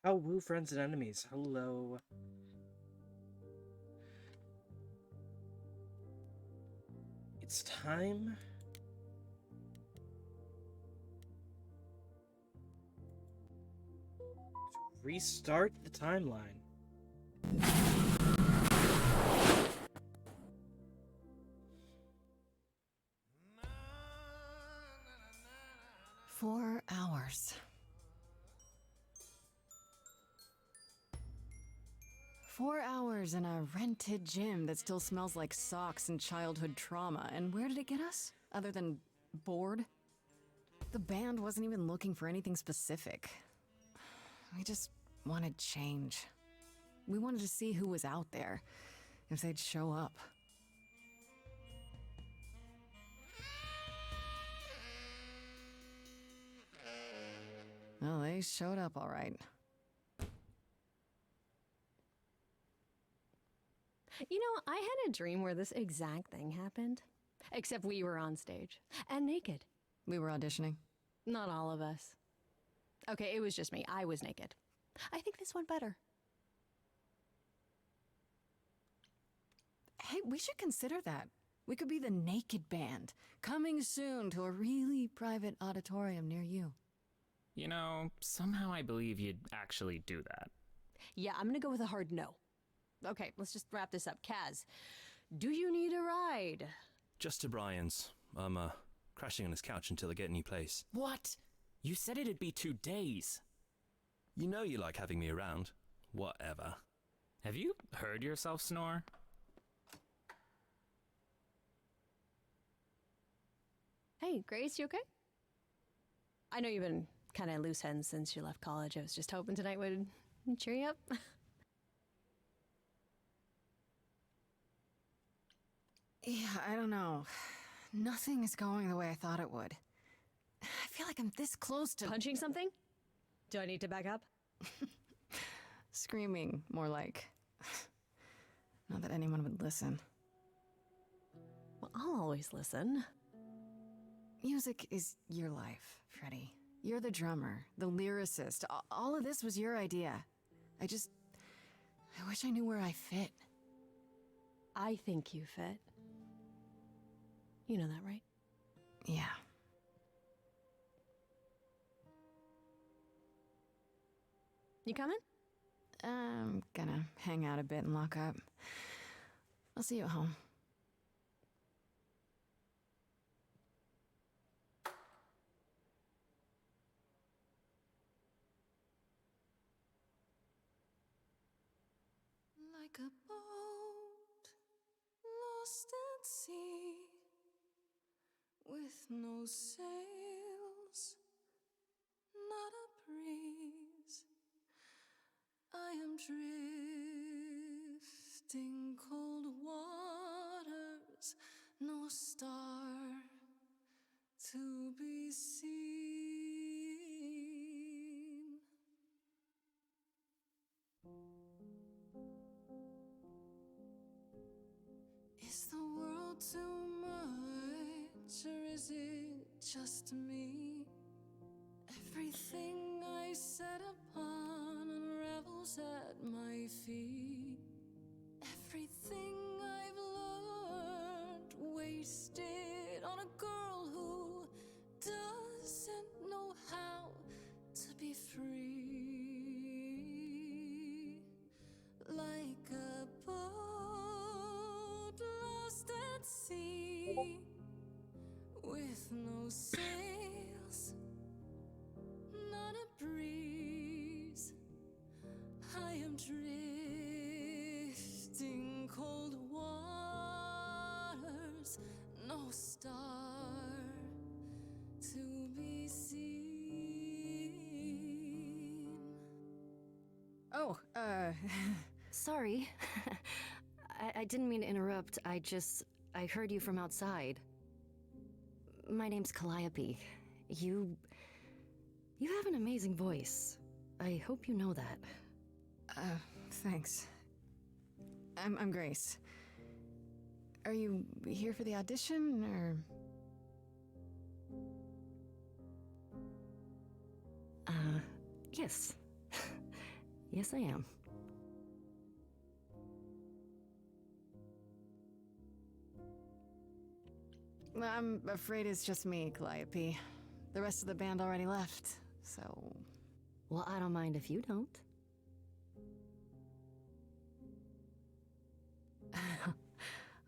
Oh, woo, friends and enemies. Hello. It's time to restart the timeline. 4 hours. 4 hours in a rented gym that still smells like socks and childhood trauma. And where did it get us? Other than bored? The band wasn't even looking for anything specific. We just wanted change. We wanted to see who was out there, if they'd show up. Well, they showed up all right. You know, I had a dream where this exact thing happened. Except we were on stage. And naked. We were auditioning. Not all of us. Okay, it was just me. I was naked. I think this went better. Hey, we should consider that. We could be the Naked Band, coming soon to a really private auditorium near you. You know, somehow I believe you'd actually do that. Yeah, I'm gonna go with a hard no. Okay, let's just wrap this up. Kaz, do you need a ride? Just to Brian's. I'm, crashing on his couch until I get a new place. What? You said it'd be 2 days. You know you like having me around. Whatever. Have you heard yourself snore? Hey, Grace, you okay? I know you've been kind of loose ends since you left college. I was just hoping tonight would cheer you up. Yeah, I don't know. Nothing is going the way I thought it would. I feel like I'm this close to Punching something? Do I need to back up? screaming, more like. Not that anyone would listen. Well, I'll always listen. Music is your life, Freddie. You're the drummer, the lyricist. All of this was your idea. I wish I knew where I fit. I think you fit. You know that, right? Yeah. You coming? I'm gonna hang out a bit and lock up. I'll see you at home. Like a boat lost at sea, with no sails, not a breeze. I am drifting cold waters, no star to be seen. Is the world too much, or is it just me? Everything I set upon unravels at my feet. Everything I've learned wasted on a girl who doesn't know how to be free. Like a boat lost at sea, with no sails, not a breeze. I am drifting cold waters, no star to be seen. Oh, Sorry. I didn't mean to interrupt. I heard you from outside. My name's Calliope. You have an amazing voice. I hope you know that. Thanks. I'm Grace. Are you here for the audition, or? Yes. Yes, I am. I'm afraid it's just me, Calliope. The rest of the band already left, so... Well, I don't mind if you don't.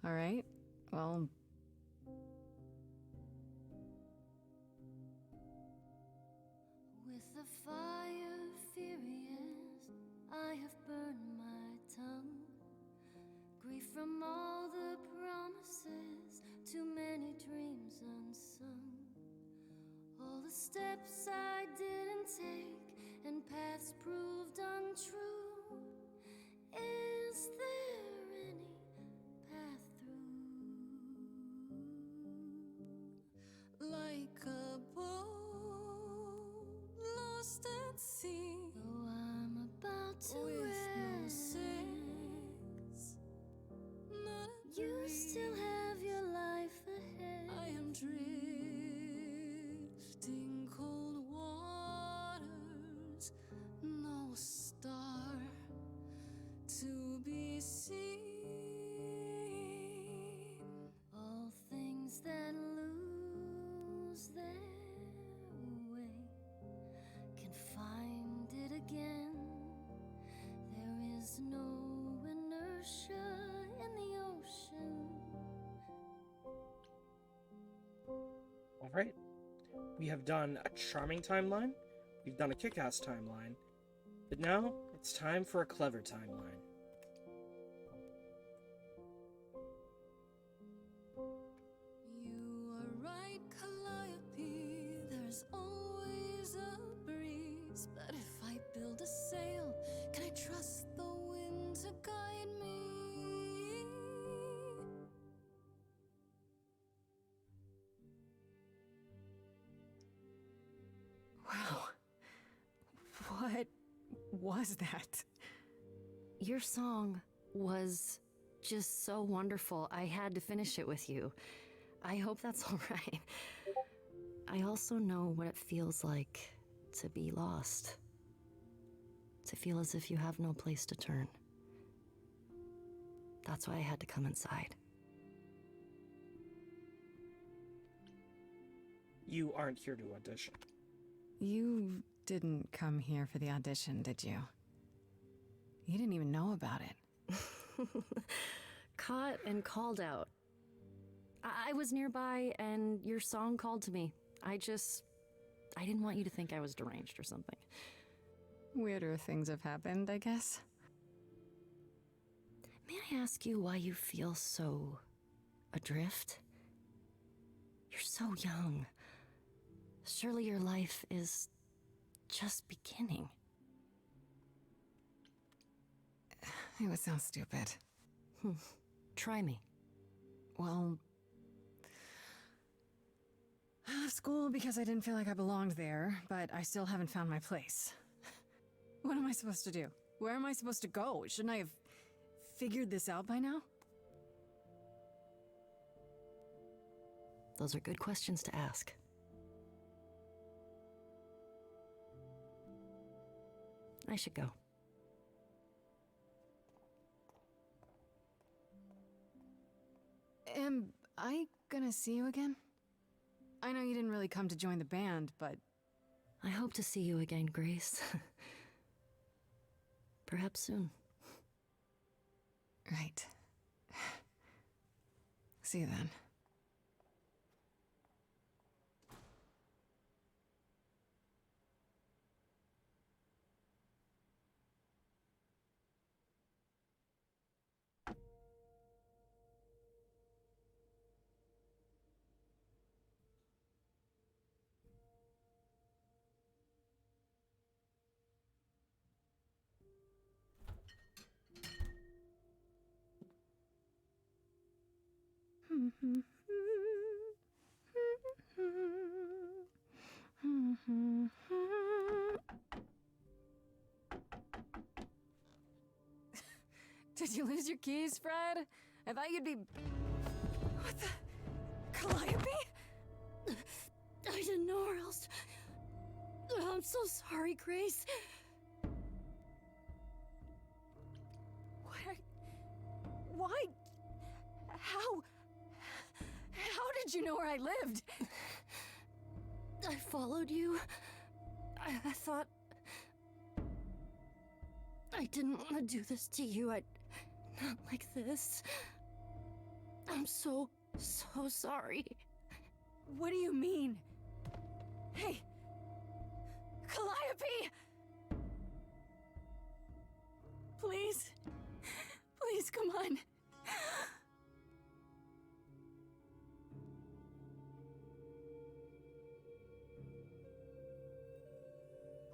All right. Well... With the fire furious, I have burned my tongue. Grief from all the promises, too many dreams unsung. All the steps I didn't take and paths proved untrue. Is there any path through? Like a boat lost at sea, though I'm about to with no sails, not a you breeze. Still have your life ahead. I am drifting cold waters, no star to be seen. All things that lose their way can find it again. There is no inertia in the ocean. All right. We have done a charming timeline. We've done a kick-ass timeline. But now it's time for a clever timeline. You are right, Calliope. There's always a breeze. But if I build a sail, can I trust the wind to guide me? Wow. What was that? Your song was just so wonderful. I had to finish it with you. I hope that's all right. I also know what it feels like to be lost. To feel as if you have no place to turn. That's why I had to come inside. You aren't here to audition. You didn't come here for the audition, did you? You didn't even know about it. Caught and called out. I was nearby and your song called to me. I didn't want you to think I was deranged or something. Weirder things have happened, I guess. May I ask you why you feel so adrift? You're so young. Surely your life is just beginning. It would sound stupid. Try me. Well, I left school because I didn't feel like I belonged there, but I still haven't found my place. What am I supposed to do? Where am I supposed to go? Shouldn't I have figured this out by now? Those are good questions to ask. I should go. Am I gonna see you again? I know you didn't really come to join the band, but... I hope to see you again, Grace. Perhaps soon. Right. See you then. Did you lose your keys, Fred? I thought you'd be... What the... Calliope? I didn't know or else... I'm so sorry, Grace. Why? How? How did you know where I lived? I followed you. I thought... I didn't want to do this to you. Not like this. I'm so sorry. What do you mean? Hey! Calliope! Please. Please, come on.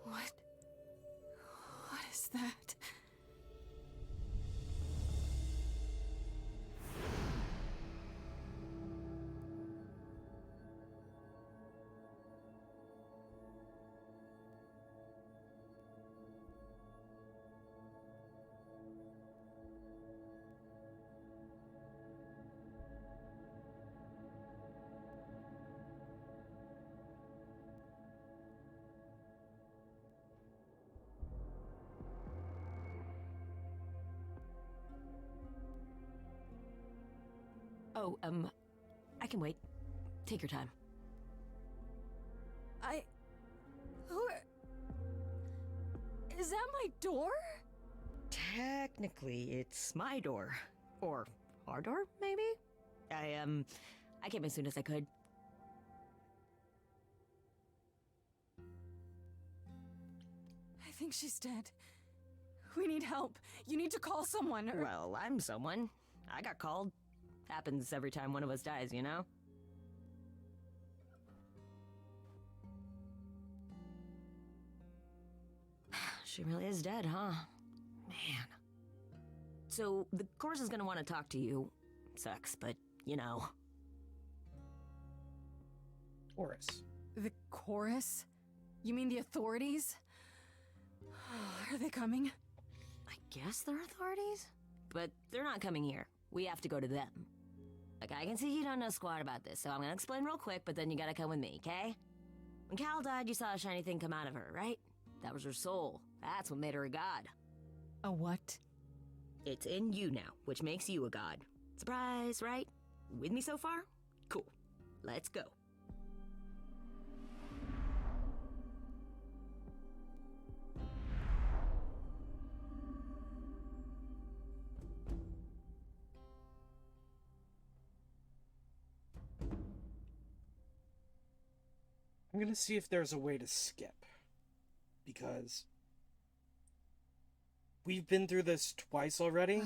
What is that? Oh, I can wait. Take your time. Is that my door? Technically, it's my door. Or our door, maybe? I came as soon as I could. I think she's dead. We need help. You need to call someone. Well, I'm someone. I got called. Happens every time one of us dies, you know? She really is dead, huh? Man. So, the chorus is gonna want to talk to you. Sucks, but, you know. Chorus. The chorus? You mean the authorities? Are they coming? I guess they're authorities? But they're not coming here. We have to go to them. Like, I can see you don't know squat about this, so I'm gonna explain real quick, but then you gotta come with me, okay? When Cal died, you saw a shiny thing come out of her, right? That was her soul. That's what made her a god. A what? It's in you now, which makes you a god. Surprise, right? With me so far? Cool. Let's go. I'm gonna see if there's a way to skip. Because we've been through this twice already.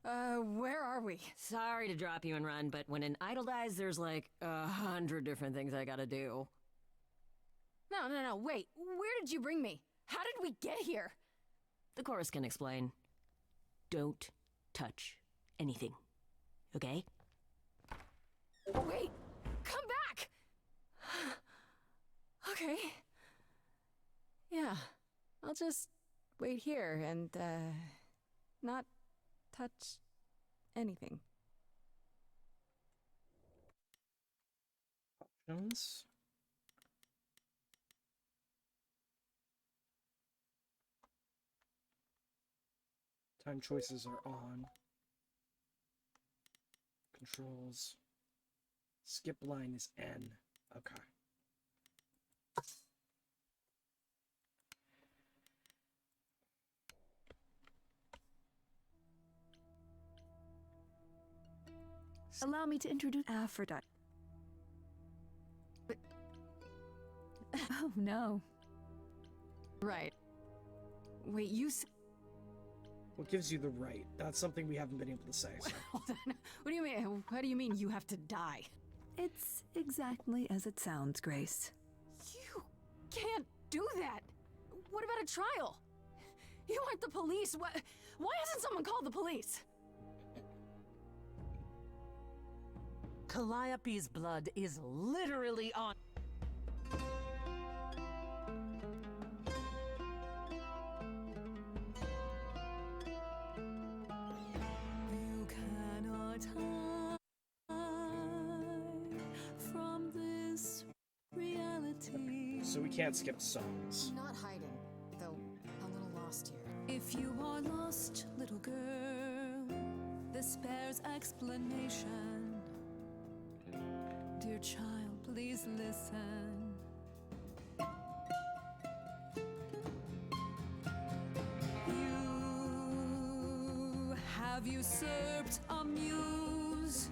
Where are we? Sorry to drop you and run, but when an idol dies, there's like 100 different things I gotta do. No, wait. Where did you bring me? How did we get here? The chorus can explain. Don't touch anything. Okay? Wait! Come back! Okay. Yeah. I'll just wait here and, not touch anything. Options. Time choices are on. Controls. Skip line is N. Okay. Allow me to introduce Aphrodite. Oh no. Right. Wait, you What gives you the right? That's something we haven't been able to say. So. Hold on. What do you mean? What do you mean you have to die? It's exactly as it sounds, Grace. You can't do that. What about a trial? You aren't the police. Why hasn't someone called the police? Calliope's blood is literally on. You cannot hide from this reality. So we can't skip songs. Not hiding, though a little lost here. If you are lost, little girl, this bears explanation. Dear child, please listen. You have usurped a muse.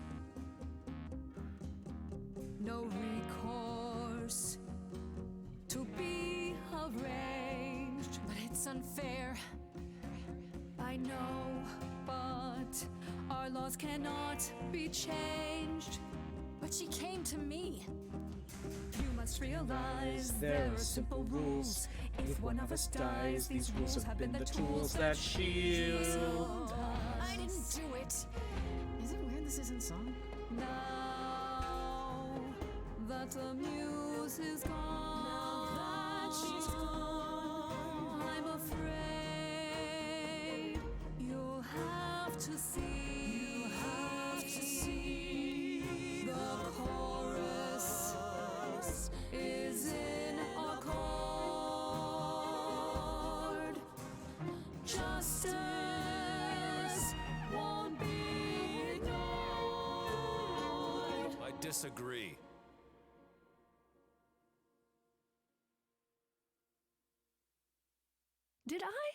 No recourse to be arranged. But it's unfair. I know, but our laws cannot be changed. But she came to me. You must realize there are simple rules. If one of us dies, these rules have been the tools that shield I didn't do it. Is it weird this isn't song? Now that the muse is gone, I'm afraid you'll have to see. The chorus is in accord. Justice won't be ignored. I disagree. Did I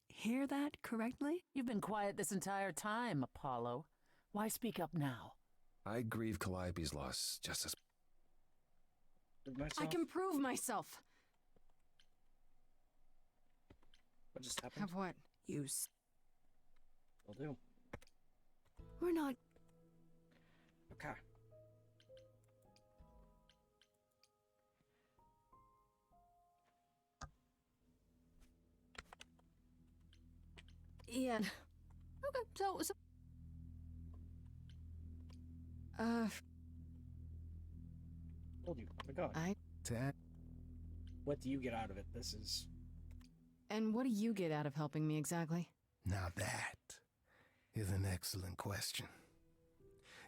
hear that correctly? You've been quiet this entire time, Apollo. Why speak up now? I grieve Calliope's loss just as... I can prove myself. What just happened? Have what? Will do. We're not. Okay. Yeah. Okay, so Told you. Oh my god. What do you get out of it? This is... And what do you get out of helping me exactly? Now that is an excellent question.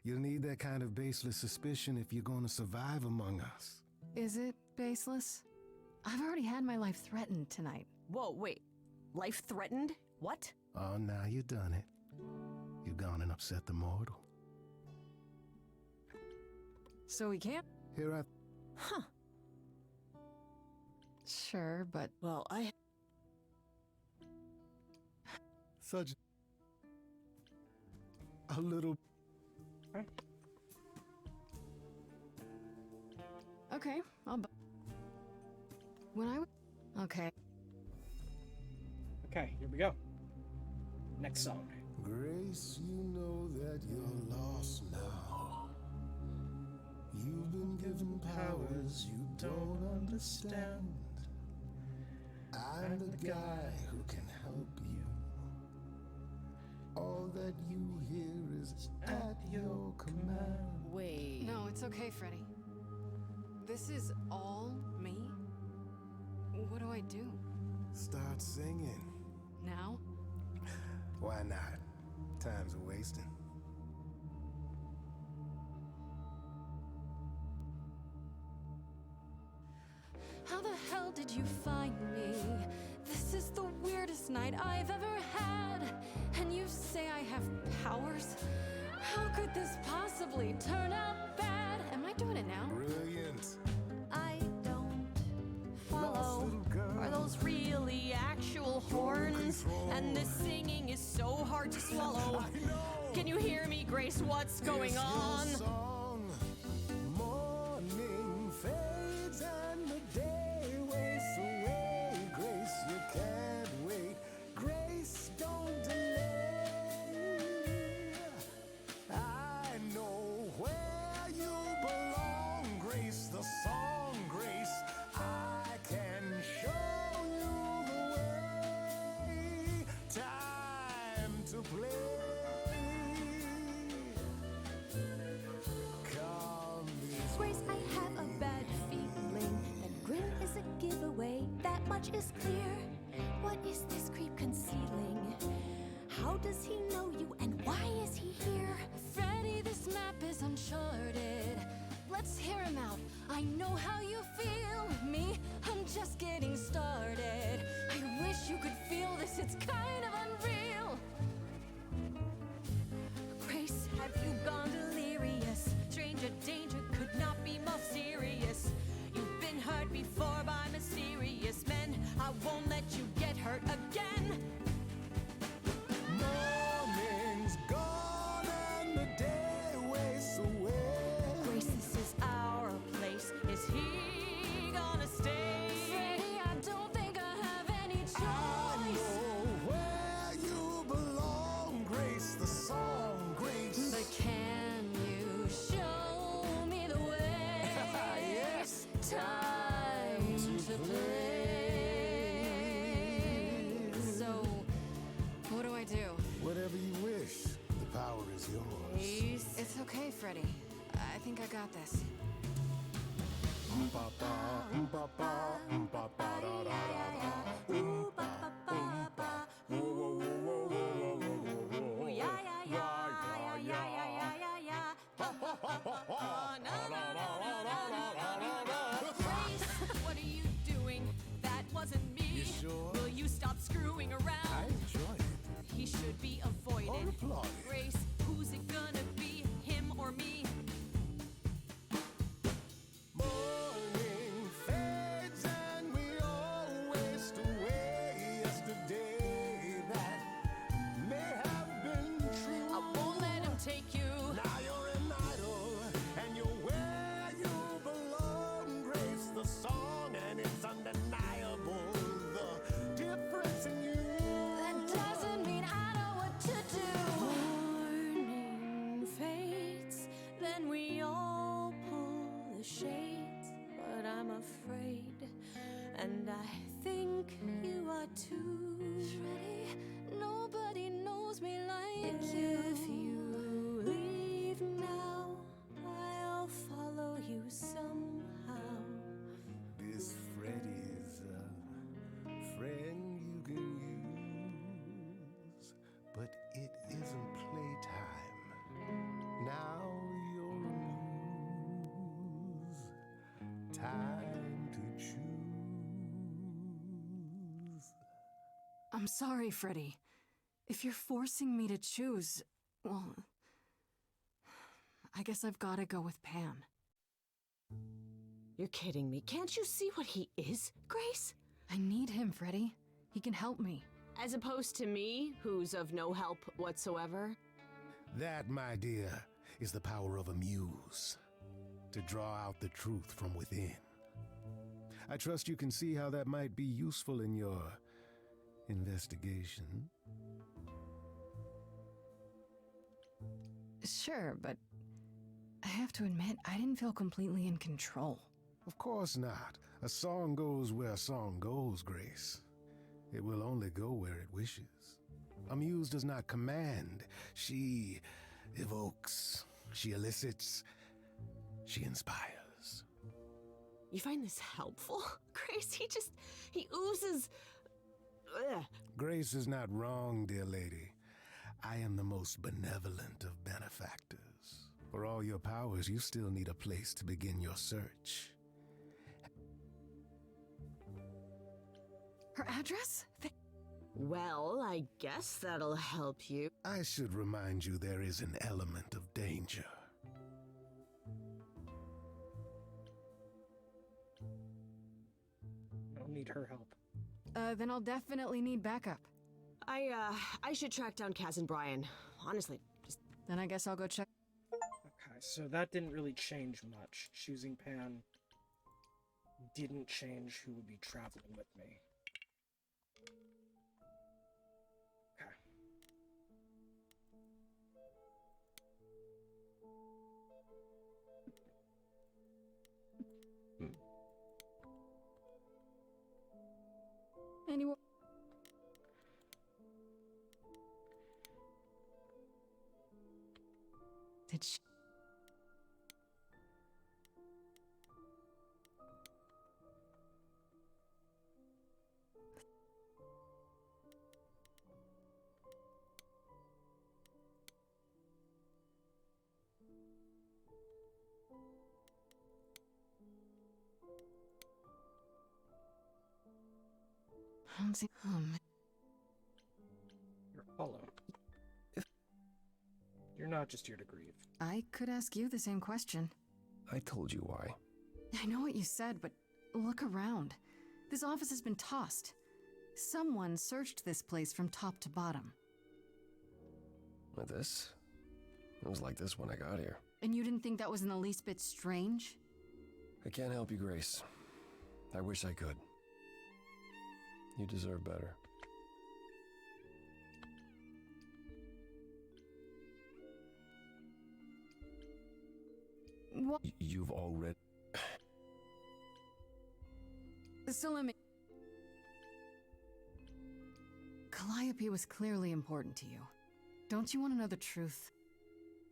You'll need that kind of baseless suspicion if you're going to survive among us. Is it baseless? I've already had my life threatened tonight. Whoa, wait. Life threatened? What? Oh, now you done it. You've gone and upset the mortal. So we can't? Here I... Huh. Sure, but... Well, Such... a little... Okay, when I... Okay. Okay, here we go. Next song. Grace, you know that you're lost now. You've been given powers you don't understand. I'm the guy who can help you. All that you hear is at your command. wait. No, it's okay, Freddy. This is all me? What do I do? Start singing. Now? Why not? Time's a wasting. How the hell did you find me? This is the weirdest night I've ever had. And you say I have powers? How could this possibly turn out bad? Am I doing it now? Brilliant. I don't follow. Are those really actual horns? And this singing is so hard to swallow. Can you hear me, Grace? What's going on? Morning fades and the day wastes away. Grace, you can't wait. Grace, don't delay. I know where you belong, Grace, the song, Grace. I can show you the way. Time to play. Grace, I have a bad feeling that Grim is a giveaway. That much is clear. What is this creep concealing? How does he know you and why is he here? Freddy, this map is uncharted. Let's hear him out. I know how you feel. Me, I'm just getting started. I wish you could feel this. It's kind of unreal. Have you gone delirious? Stranger danger could not be more serious. You've been hurt before by mysterious men. I won't let you get hurt again. Morning's gone and the day wastes away. Grace, this is our place. Is he gonna stay? Freddy, I don't think I have any choice. I know where you belong, Grace, the song, Grace. But can you show me the way? Yes. Time to play. So, what do I do? Whatever you wish, the power is yours. It's okay, Freddy. I think I got this. Ooh, yeah, yeah, yeah, yeah, yeah, yeah, yeah, yeah. Oh, no, no, no, no, no, no, no. Grace, what are you doing? That wasn't me. You sure? Will you stop screwing I around? enjoy it. He should be avoided. Or applauded. Grace, who's it gonna be? Him or me? Morning fades and we all waste away. Yesterday that may have been true. I won't let him take you. Now you're an idol and you're where you belong. Grace, the song, and it's undeniable the difference in you. That doesn't mean I know what to do. Morning fades, then we all pull the shades. But I'm afraid, and I think you are too. Freddy, nobody knows me like you. If you leave now, I'll follow you somehow. This Freddy's a friend you can use, but it isn't playtime. Now you're a muse. Time to choose. I'm sorry, Freddy. If you're forcing me to choose, well, I guess I've gotta go with Pan. You're kidding me. Can't you see what he is, Grace? I need him, Freddy. He can help me. As opposed to me, who's of no help whatsoever. That, my dear, is the power of a muse. To draw out the truth from within. I trust you can see how that might be useful in your investigation. Sure, but I have to admit, I didn't feel completely in control. Of course not. A song goes where a song goes, Grace. It will only go where it wishes. A muse does not command. She evokes. She elicits. She inspires. You find this helpful? Grace, he oozes. Ugh. Grace is not wrong, dear lady. I am the most benevolent of benefactors. For all your powers, you still need a place to begin your search. Her address? Well, I guess that'll help you. I should remind you there is an element of danger. I don't need her help. Then I'll definitely need backup. I should track down Kaz and Brian. Honestly, just... Then I guess I'll go check. Okay, so that didn't really change much. Choosing Pan didn't change who would be traveling with me. Okay. Anyone? Did she? I don't see. You're hollow. You're not just here to grieve. I could ask you the same question. I told you why. I know what you said, but look around. This office has been tossed. Someone searched this place from top to bottom. With this? It was like this when I got here. And you didn't think that was in the least bit strange? I can't help you, Grace. I wish I could. You deserve better. What? You've already... So let me... Calliope was clearly important to you. Don't you want to know the truth?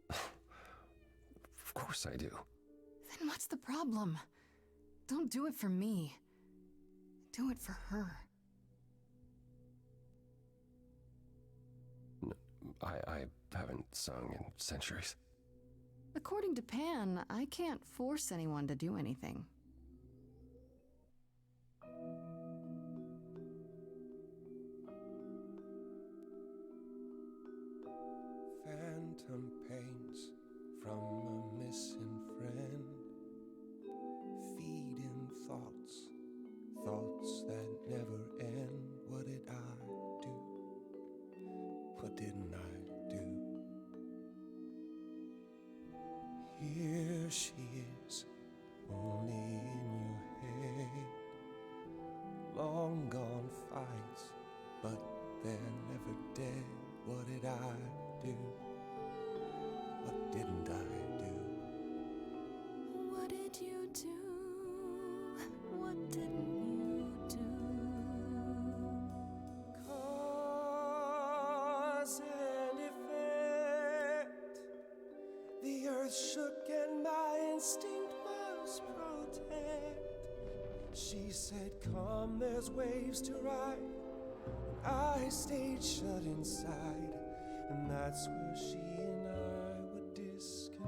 Of course I do. Then what's the problem? Don't do it for me. Do it for her. I haven't sung in centuries. According to Pan, I can't force anyone to do anything. Phantom pains from a missing friend, feeding thoughts, thoughts that never end. What did I do? What didn't I do? Here she is, only in your head. Long gone fights, but they're never dead. What did I do? What didn't I do? What did you do? What didn't you do? Cause and effect. The earth shook and my instinct was protect. She said, come, there's waves to ride. I stayed shut inside, and that's where she and I would disconnect.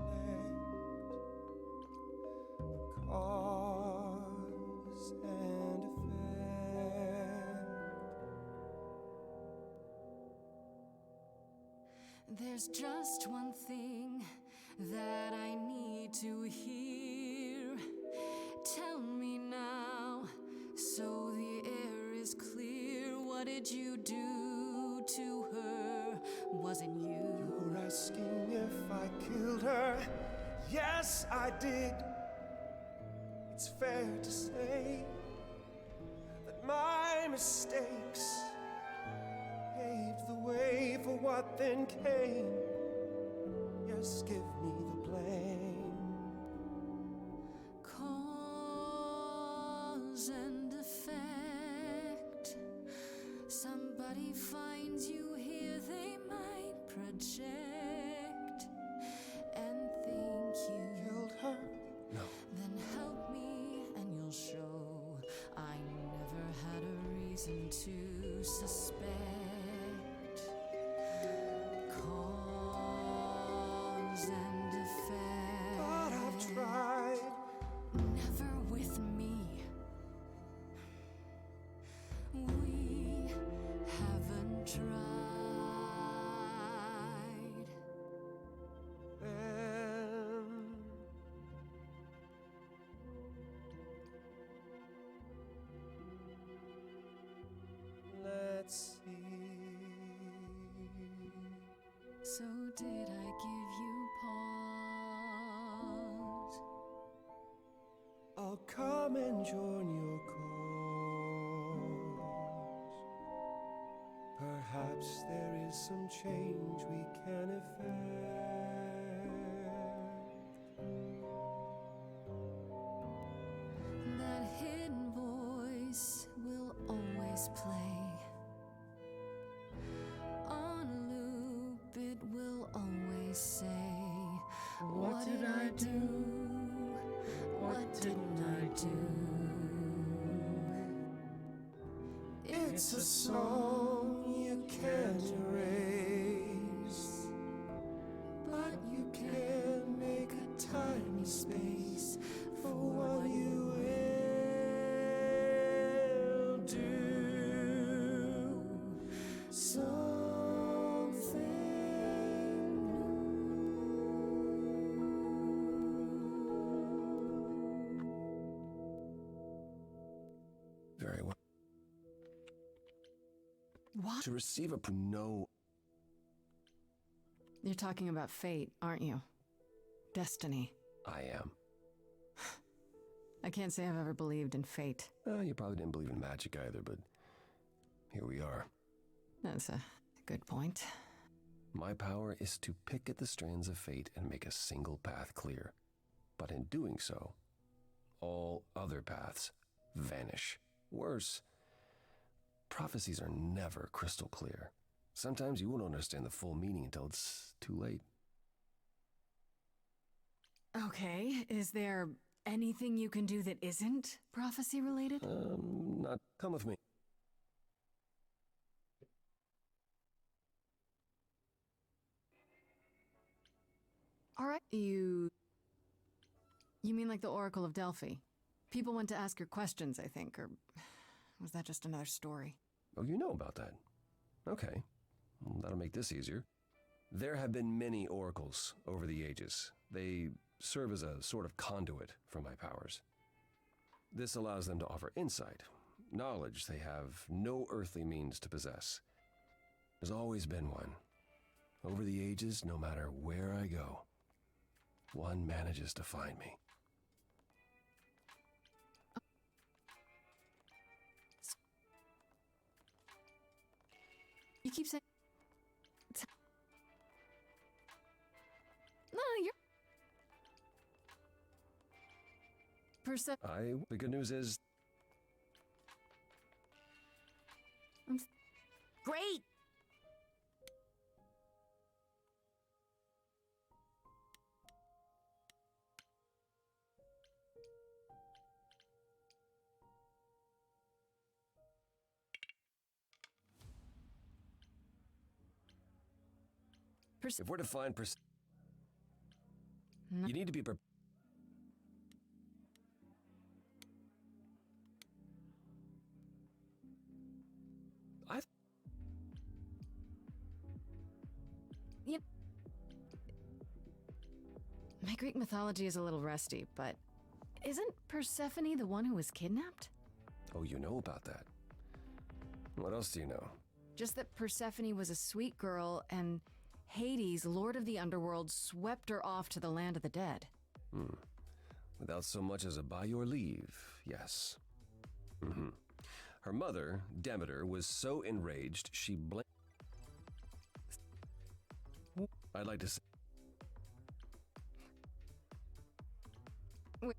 Cause and effect. There's just one thing that I need to hear. Tell me now, so the air is clear. What did you do to her? Was it you? You're asking if I killed her. Yes, I did. It's fair to say that my mistakes paved the way for what then came. Yes, give me the blame. Cause and effect. Somebody finds you here, they might project and think you killed her. No. Then help me and you'll show I never had a reason to suspect. Cause and effect. But I've tried. Never with me. We haven't tried. Then let's see. So did I give you pause? I'll come and join your cause. Perhaps there is some change we can effect. That hidden voice will always play. On loop, it will always say, what did I do? What didn't I do? It's a song you can't erase, but you can make a tiny space for what you will do. Something new. Very well. What? To receive a no. You're talking about fate, aren't you? Destiny. I am. I can't say I've ever believed in fate. You probably didn't believe in magic either, but here we are. That's a good point. My power is to pick at the strands of fate and make a single path clear. But in doing so, all other paths vanish. Worse, prophecies are never crystal clear. Sometimes you won't understand the full meaning until it's too late. Okay, is there anything you can do that isn't prophecy related? Not. Come with me. Alright, you mean like the Oracle of Delphi? People went to ask her questions, I think, or was that just another story? Oh, you know about that. Okay. Well, that'll make this easier. There have been many oracles over the ages. They serve as a sort of conduit for my powers. This allows them to offer insight, knowledge they have no earthly means to possess. There's always been one. Over the ages, no matter where I go, one manages to find me. You keep saying... No, you're... The good news is... Great! If we're to find you need to be My Greek mythology is a little rusty, but isn't Persephone the one who was kidnapped? Oh, you know about that. What else do you know? Just that Persephone was a sweet girl and Hades, Lord of the Underworld, swept her off to the land of the dead. Without so much as a by your leave, yes. Her mother, Demeter, was so enraged she blamed... I'd like to say... Wait.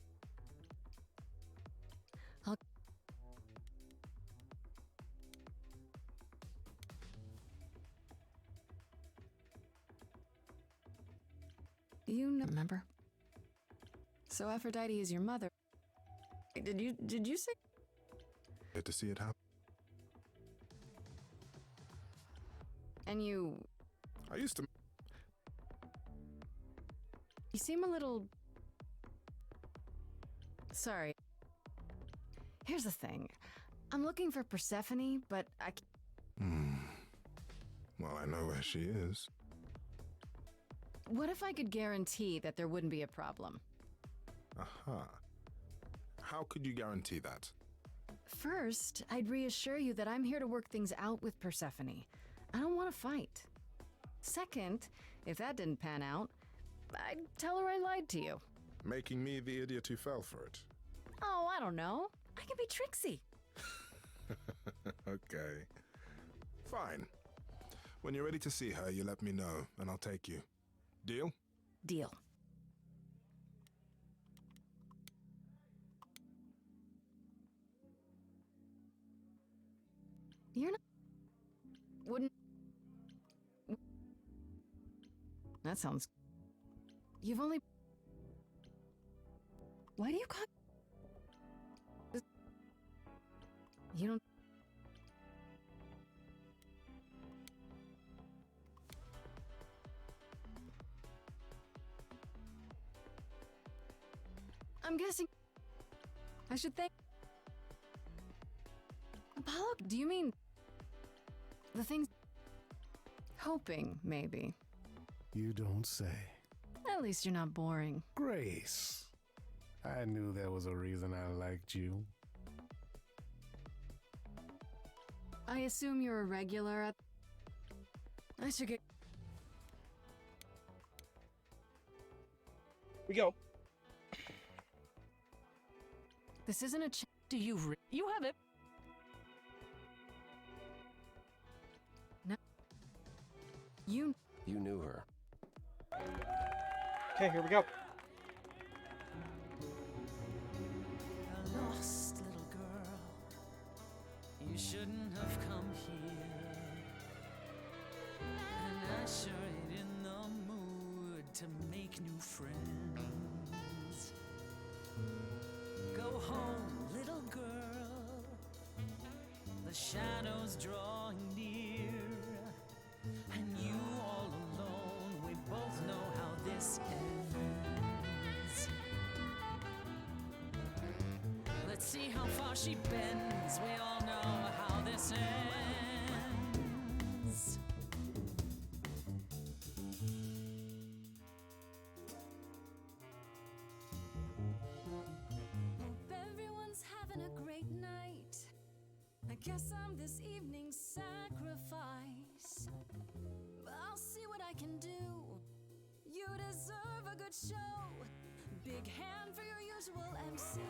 You know, remember? So Aphrodite is your mother. Did you say? Good to see it happen. And you... I used to... You seem a little... Sorry. Here's the thing. I'm looking for Persephone, but I... Well, I know where she is. What if I could guarantee that there wouldn't be a problem? Aha. How could you guarantee that? First, I'd reassure you that I'm here to work things out with Persephone. I don't want to fight. Second, if that didn't pan out, I'd tell her I lied to you. Making me the idiot who fell for it. Oh, I don't know. I can be tricksy. Okay. Fine. When you're ready to see her, you let me know, and I'll take you. Deal? Deal. You're not... Wouldn't... That sounds... You've only... Why do you call... You don't... I'm guessing... I should think... Apollo, do you mean... The things... Hoping, maybe. You don't say. At least you're not boring. Grace. I knew there was a reason I liked you. I assume you're a regular at... I should get... We go. This isn't a Do you you have it? No. You knew her. Okay, here we go. A lost little girl, you shouldn't have come here. And I sure ain't in the mood to make new friends. Go home, little girl, the shadows drawing near, and you all alone, we both know how this ends. Let's see how far she bends, we all know how this ends. Hope everyone's having a great night. I guess I'm this evening's sacrifice. But I'll see what I can do. You deserve a good show. Big hand for your usual MC.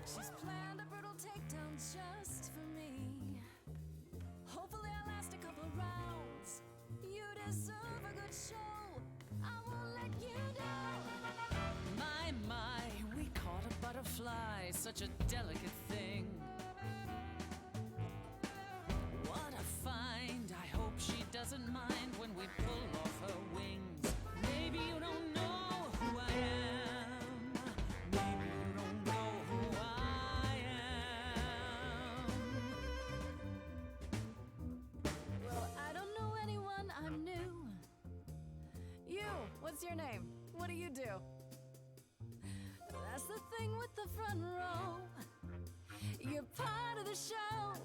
She's planned a brutal takedown just for me. Hopefully I'll last a couple rounds. You deserve a good show. I won't let you down. My, we caught a butterfly, such a delicate thing. What a find, I hope she doesn't mind when we pull off her wings. Maybe you don't know who I am. Maybe you don't know who I am. Well, I don't know anyone, I'm new. You, what's your name? What do you do? That's the thing with the front row. You're part of the show.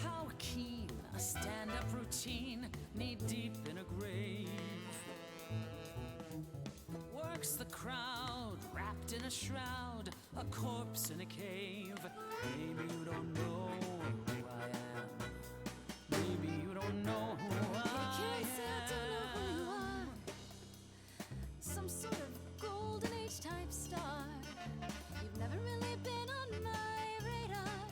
How keen a stand-up routine, knee-deep in a grave. Works the crowd, wrapped in a shroud, a corpse in a cave. Maybe you don't know who I am. Maybe you don't know who I Can't say I don't know who you are. Some sort of golden age type star. You've never really been on my radar.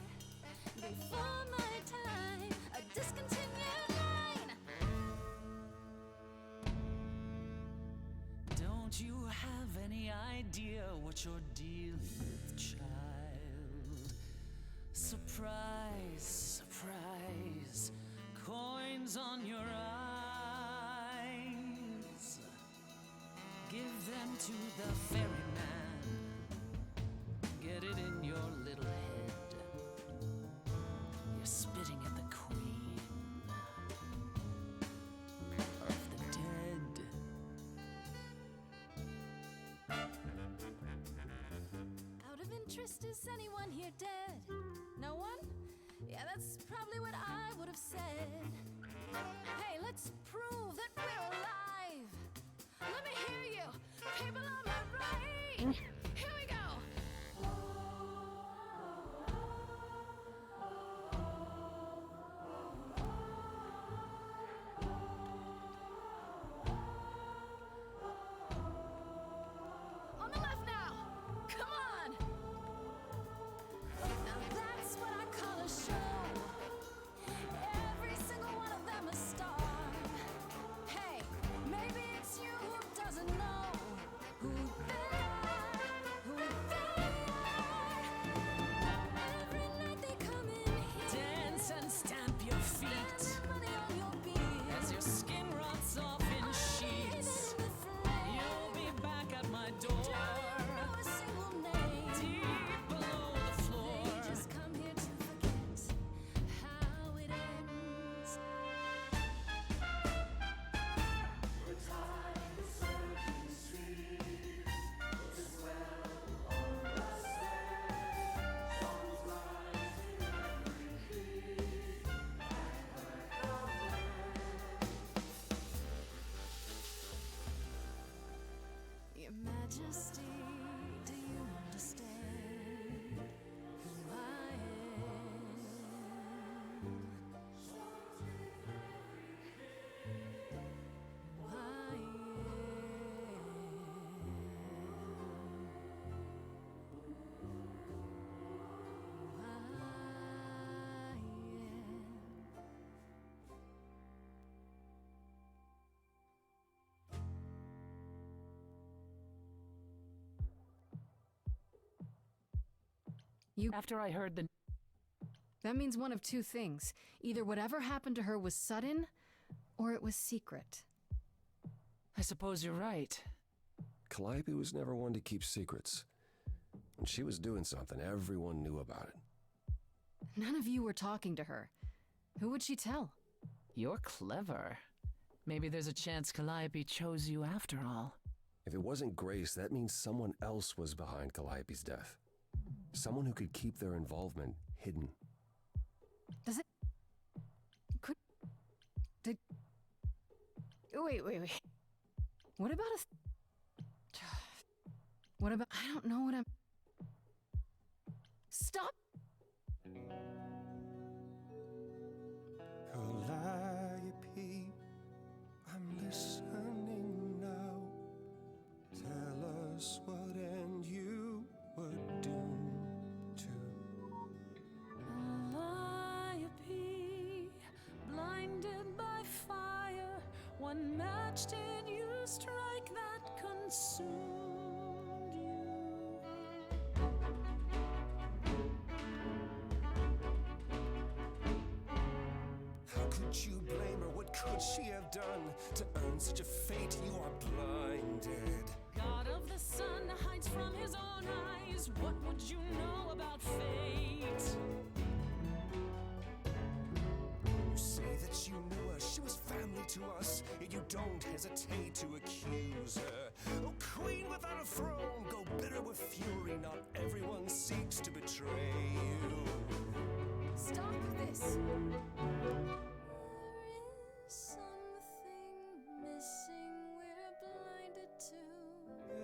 Before my time, a discontinued line. Don't you have any idea what you're dealing with, child? Surprise, surprise, coins on your eyes. Give them to the ferryman. Get it in your little head. You're spitting at the queen of the dead. Out of interest, is anyone here dead? No one? Yeah, that's probably what I would have said. Hey, let's prove that we're alive. Let me hear you. People on my right. Here we go. On the left now. Come on. Now that's what I call a show. Every single one of them a star. Hey, maybe it's you who doesn't know who After I heard the... That means one of two things. Either whatever happened to her was sudden, or it was secret. I suppose you're right. Calliope was never one to keep secrets. When she was doing something, everyone knew about it. None of you were talking to her. Who would she tell? You're clever. Maybe there's a chance Calliope chose you after all. If it wasn't Grace, that means someone else was behind Calliope's death. Someone who could keep their involvement hidden. Does it... Could... Did... Wait. What about a... What about... I don't know what I'm... Stop! Calliope, I'm listening now. Tell us what end you were doomed to. Calliope, blinded by fire, one match did you strike that consumed you. How could you blame her? What could she have done to earn such a fate? You are blinded. God of the sun hides from his own eyes. What would you know about fate? You say that you knew her, she was family to us, yet you don't hesitate to accuse her. Oh, queen without a throne, go bitter with fury. Not everyone seeks to betray you. Stop this!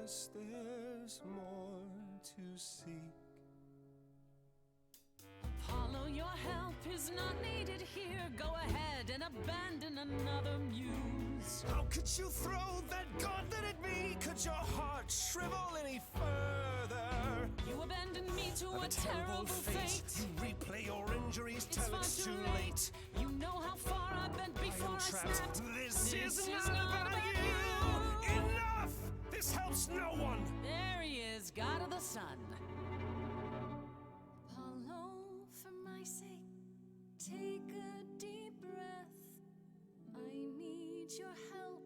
Yes, there's more to seek. Apollo, your help is not needed here. Go ahead and abandon another muse. How could you throw that gauntlet at me? Could your heart shrivel any further? You abandoned me to a terrible fate. You replay your injuries till far it's too too late. You know how far I've been before I snapped. This is not about you. Enough! This helps no one. There he is, God of the sun. Apollo, for my sake, take a deep breath. I need your help,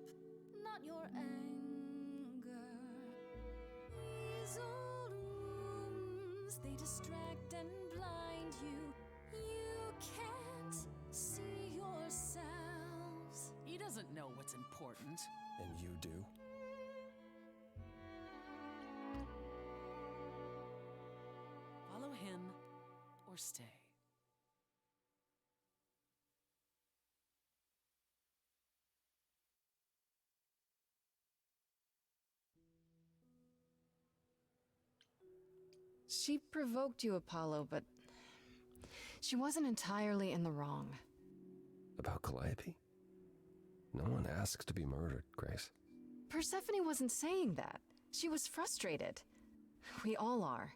not your anger. These old wounds, they distract and blind you. You can't see yourselves. He doesn't know what's important. And you do? Follow him or stay. She provoked you, Apollo, but... she wasn't entirely in the wrong. About Calliope? No one asks to be murdered, Grace. Persephone wasn't saying that. She was frustrated. We all are.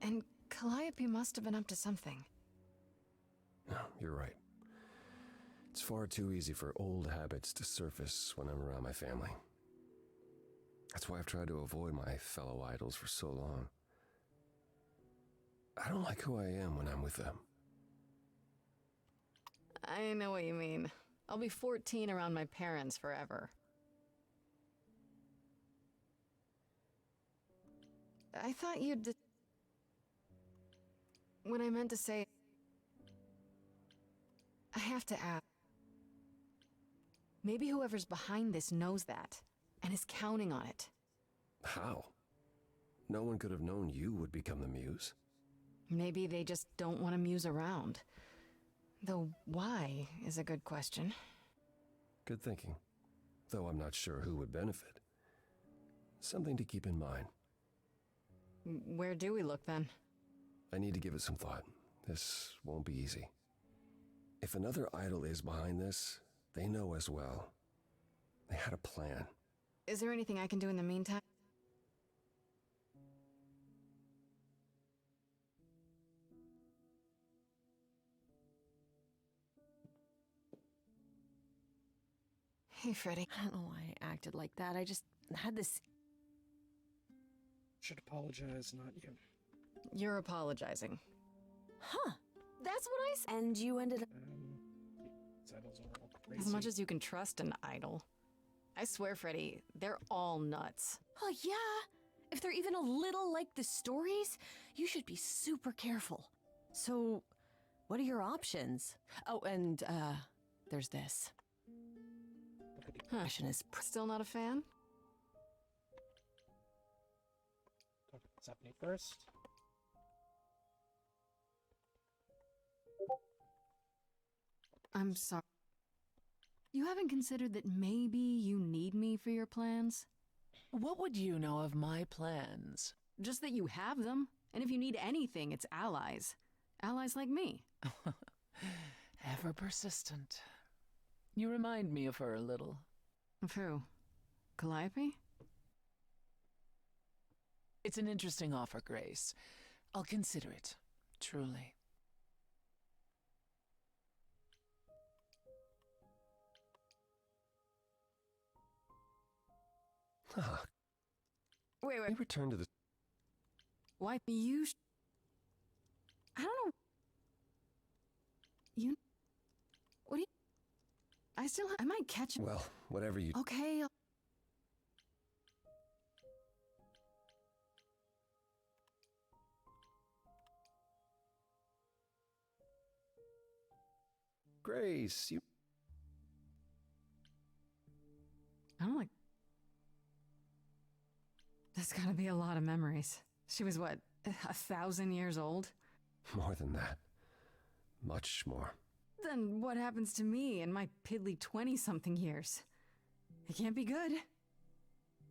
And Calliope must have been up to something. No, you're right. It's far too easy for old habits to surface when I'm around my family. That's why I've tried to avoid my fellow idols for so long. I don't like who I am when I'm with them. I know what you mean. I'll be 14 around my parents forever. I thought you'd... What I meant to say... I have to ask. Maybe whoever's behind this knows that, and is counting on it. How? No one could have known you would become the muse. Maybe they just don't want to muse around. Though why is a good question. Good thinking. Though I'm not sure who would benefit. Something to keep in mind. Where do we look then? I need to give it some thought. This won't be easy. If another idol is behind this, they know as well. They had a plan. Is there anything I can do in the meantime? Hey, Freddy. I don't know why I acted like that. I just had this... Should apologize, not you. You're apologizing. Huh. That's what I said. And you ended up. These idols are all As much crazy. as you can trust an idol. I swear, Freddy, they're all nuts. Oh, yeah. If they're even a little like the stories, you should be super careful. So, what are your options? Oh, and, there's this. Question is Still not a fan? Talk about Stephanie first. I'm sorry. You haven't considered that maybe you need me for your plans? What would you know of my plans? Just that you have them. And if you need anything, it's allies. Allies like me. Ever persistent. You remind me of her a little. Of who? Calliope? It's an interesting offer, Grace. I'll consider it, truly. Ah, Wait. we return to the. Why you? I don't know. You? What do you? I still. I might catch. Well, whatever you. Okay. Grace, you. I don't like. That's gotta be a lot of memories. She was what, 1,000 years old? More than that. Much more. Then what happens to me in my piddly 20-something years? It can't be good.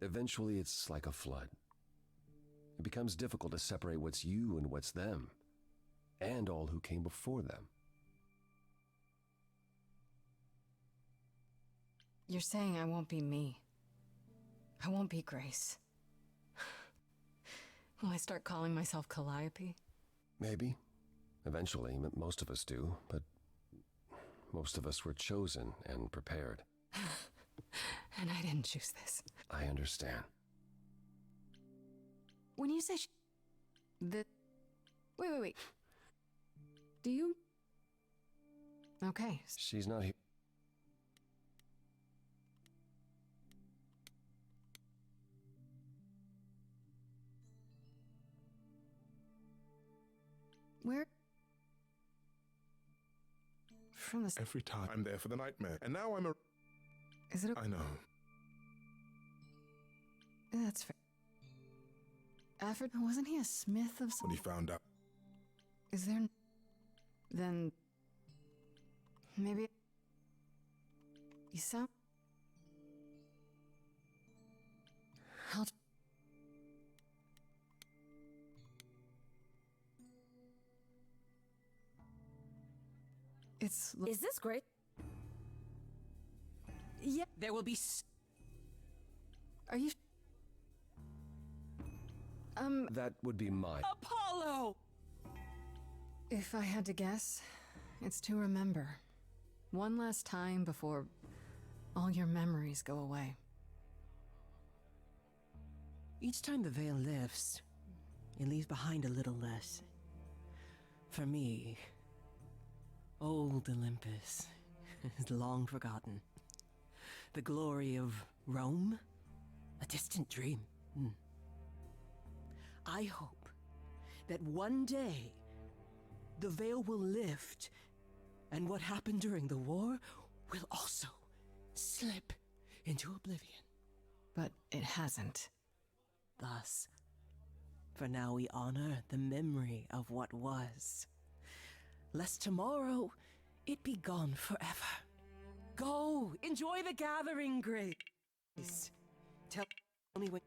Eventually, it's like a flood. It becomes difficult to separate what's you and what's them, and all who came before them. You're saying I won't be me. I won't be Grace. Will I start calling myself Calliope? Maybe. Eventually, most of us do, but most of us were chosen and prepared. And I didn't choose this. I understand. When you say Wait. Do you... Okay. She's not here. Where? From the... Every time I'm there for the nightmare, and now I'm a. Is it I know. That's fair. Alfred, wasn't he a smith of some... When he found out. Is there... Then... Maybe... You sound... I'll... It's... Is this great? Yeah. There will be. Are you... That would be mine. Apollo! If I had to guess, it's to remember. One last time before all your memories go away. Each time the veil lifts, it leaves behind a little less. For me, old Olympus is long forgotten. The glory of Rome, a distant dream. I hope that one day the veil will lift, and what happened during the war will also slip into oblivion. But it hasn't. Thus, for now we honor the memory of what was, lest tomorrow it be gone forever. Go, enjoy the gathering, Grace. Tell me when...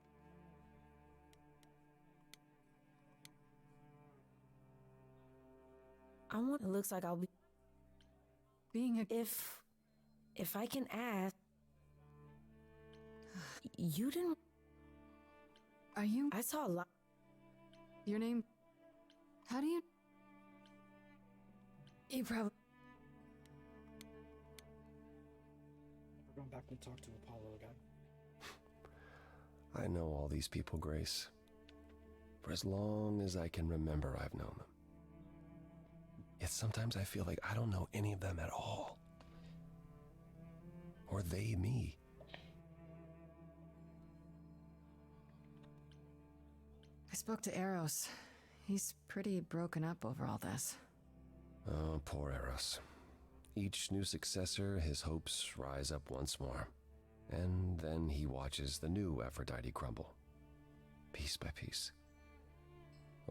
It looks like I'll be being a... If I can ask, you didn't... Are you... I saw a lot... Your name... How do you... You probably... We're going back and talk to Apollo again. I know all these people, Grace. For as long as I can remember, I've known them. Yet sometimes I feel like I don't know any of them at all. Or they me. I spoke to Eros. He's pretty broken up over all this. Oh, poor Eros. Each new successor, his hopes rise up once more. And then he watches the new Aphrodite crumble. Piece by piece.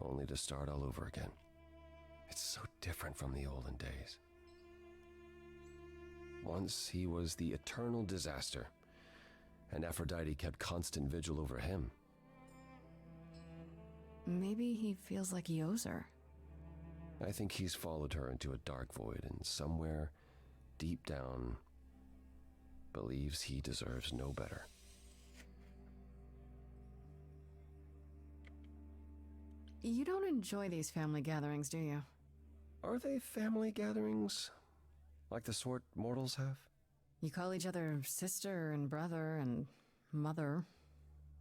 Only to start all over again. It's so different from the olden days. Once he was the eternal disaster, and Aphrodite kept constant vigil over him. Maybe he feels like he owes her. I think he's followed her into a dark void, and somewhere, deep down, believes he deserves no better. You don't enjoy these family gatherings, do you? Are they family gatherings? Like the sort mortals have? You call each other sister and brother and mother.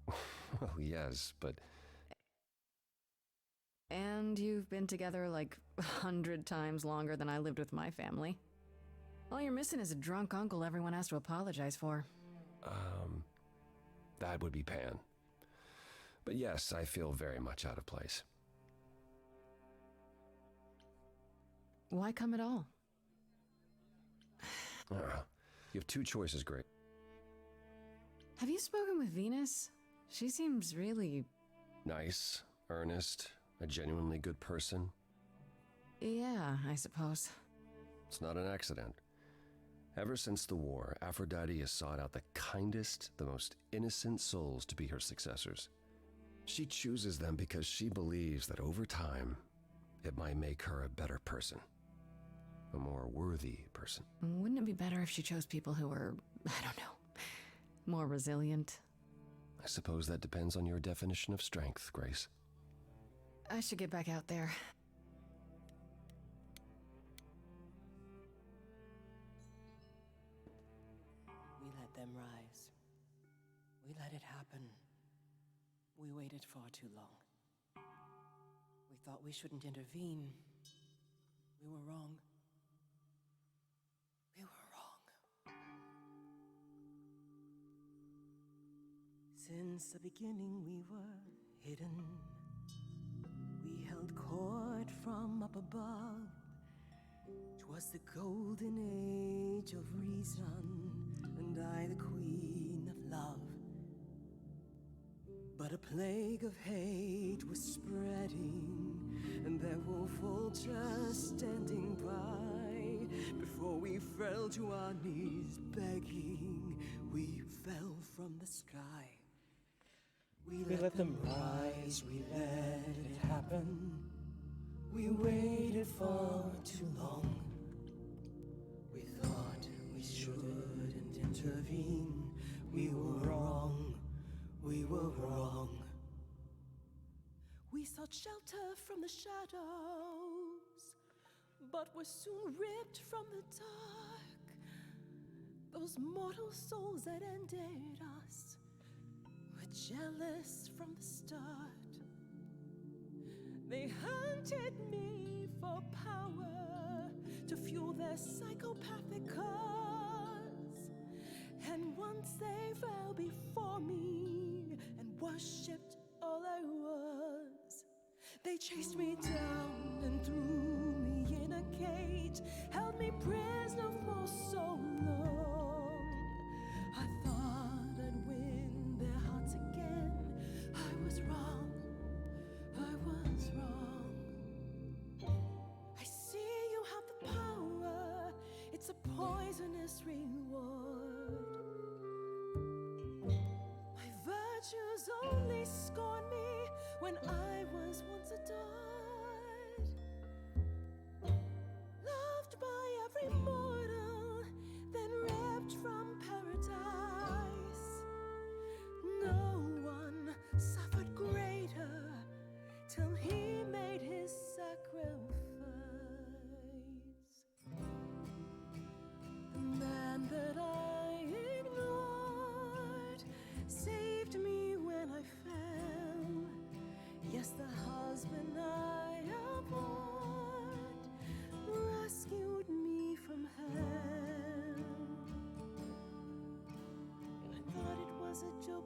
Well, yes, but... And you've been together like 100 times longer than I lived with my family. All you're missing is a drunk uncle everyone has to apologize for. That would be Pan. But yes, I feel very much out of place. Why come at all? You have two choices, Grace. Have you spoken with Venus? She seems really... Nice, earnest, a genuinely good person. Yeah, I suppose. It's not an accident. Ever since the war, Aphrodite has sought out the kindest, the most innocent souls to be her successors. She chooses them because she believes that over time, it might make her a better person. A more worthy person. Wouldn't it be better if she chose people who were, I don't know, more resilient? I suppose that depends on your definition of strength, Grace. I should get back out there. We let them rise. We let it happen. We waited far too long. We thought we shouldn't intervene. We were wrong. We were wrong. Since the beginning we were hidden. We held court from up above. 'Twas the golden age of reason, and I the queen of love. But a plague of hate was spreading, and there were vultures standing by. Before we fell to our knees begging, we fell from the sky. We let them rise, we let it happen. We waited far too long. We thought we shouldn't intervene. We were wrong, we were wrong. We sought shelter from the shadows, but were soon ripped from the dark. Those mortal souls that ended us were jealous from the start. They hunted me for power to fuel their psychopathic cause. And once they fell before me and worshipped all I was, they chased me down and threw me in a cage, held me prisoner for so long. I thought I'd win their hearts again. I was wrong. I was wrong. I see you have the power. It's a poisonous reward. My virtues only scorn me when I was once adored. Loved by every mortal, then ripped from paradise. No one suffered greater till he made his sacrifice. The man that I ignored saved me when I fell. Yes, the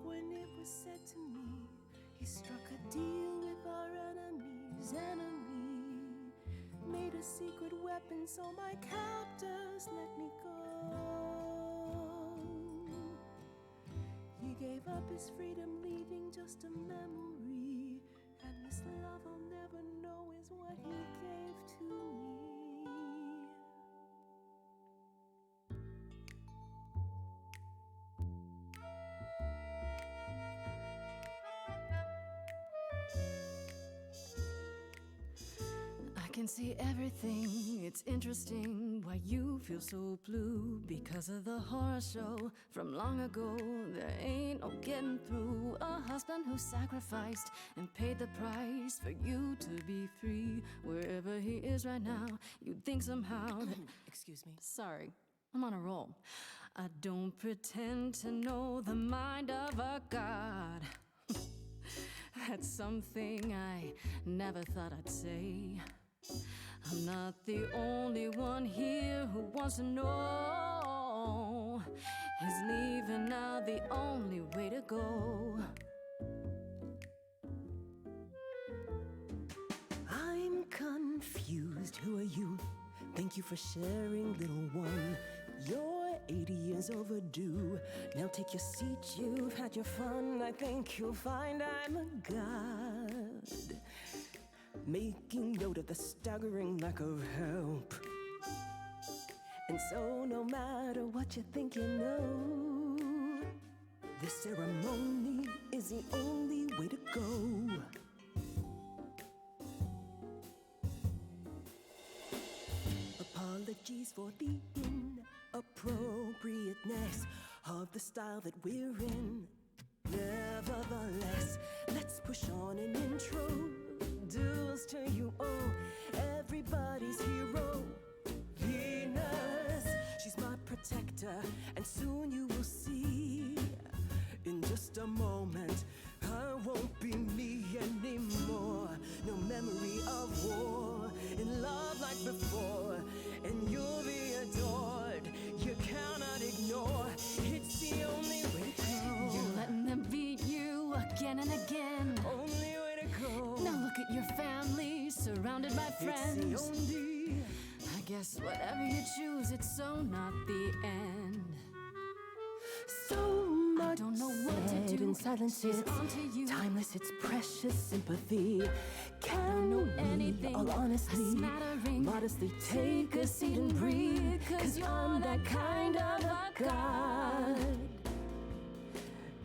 when it was said to me, he struck a deal with our enemy's enemy, made a secret weapon so my captors let me go. He gave up his freedom, leaving just a memory, and this love I'll never know is what he gave to me. I can see everything, it's interesting why you feel so blue. Because of the horror show from long ago, there ain't no getting through. A husband who sacrificed and paid the price for you to be free. Wherever he is right now, you'd think somehow that... Excuse me. Sorry, I'm on a roll. I don't pretend to know the mind of a god. That's something I never thought I'd say. I'm not the only one here who wants to know. Is leaving now the only way to go? I'm confused. Who are you? Thank you for sharing, little one. You're 80 years overdue. Now take your seat, you've had your fun. I think you'll find I'm a god, making note of the staggering lack of help. And so no matter what you think you know, this ceremony is the only way to go. Apologies for the inappropriateness of the style that we're in. Nevertheless, let's push on and introduce to you all everybody's hero, Venus. She's my protector, and soon you will see. In just a moment, I won't be me anymore. No memory of war, in love like before, and you'll be adored. You cannot ignore. It's the only way to go. You're letting them beat you again and again. Only way to go. Now look at your family, surrounded by friends. It's the only. I guess whatever you choose, it's so not the end. So much I don't know what to said do. in silence. She's It's onto you. timeless. It's precious sympathy. Don't know Can anything. we all honestly, A smattering. modestly take a seat and breathe? 'Cause I'm that kind of a god.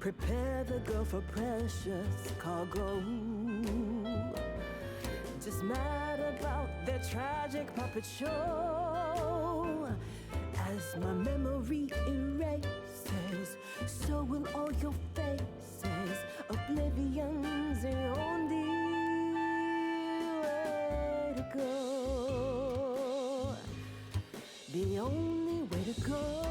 Prepare the girl for precious cargo. Just mad about their tragic puppet show. As my memory erases, so will all your faces. Oblivion's the only way to go. The only way to go.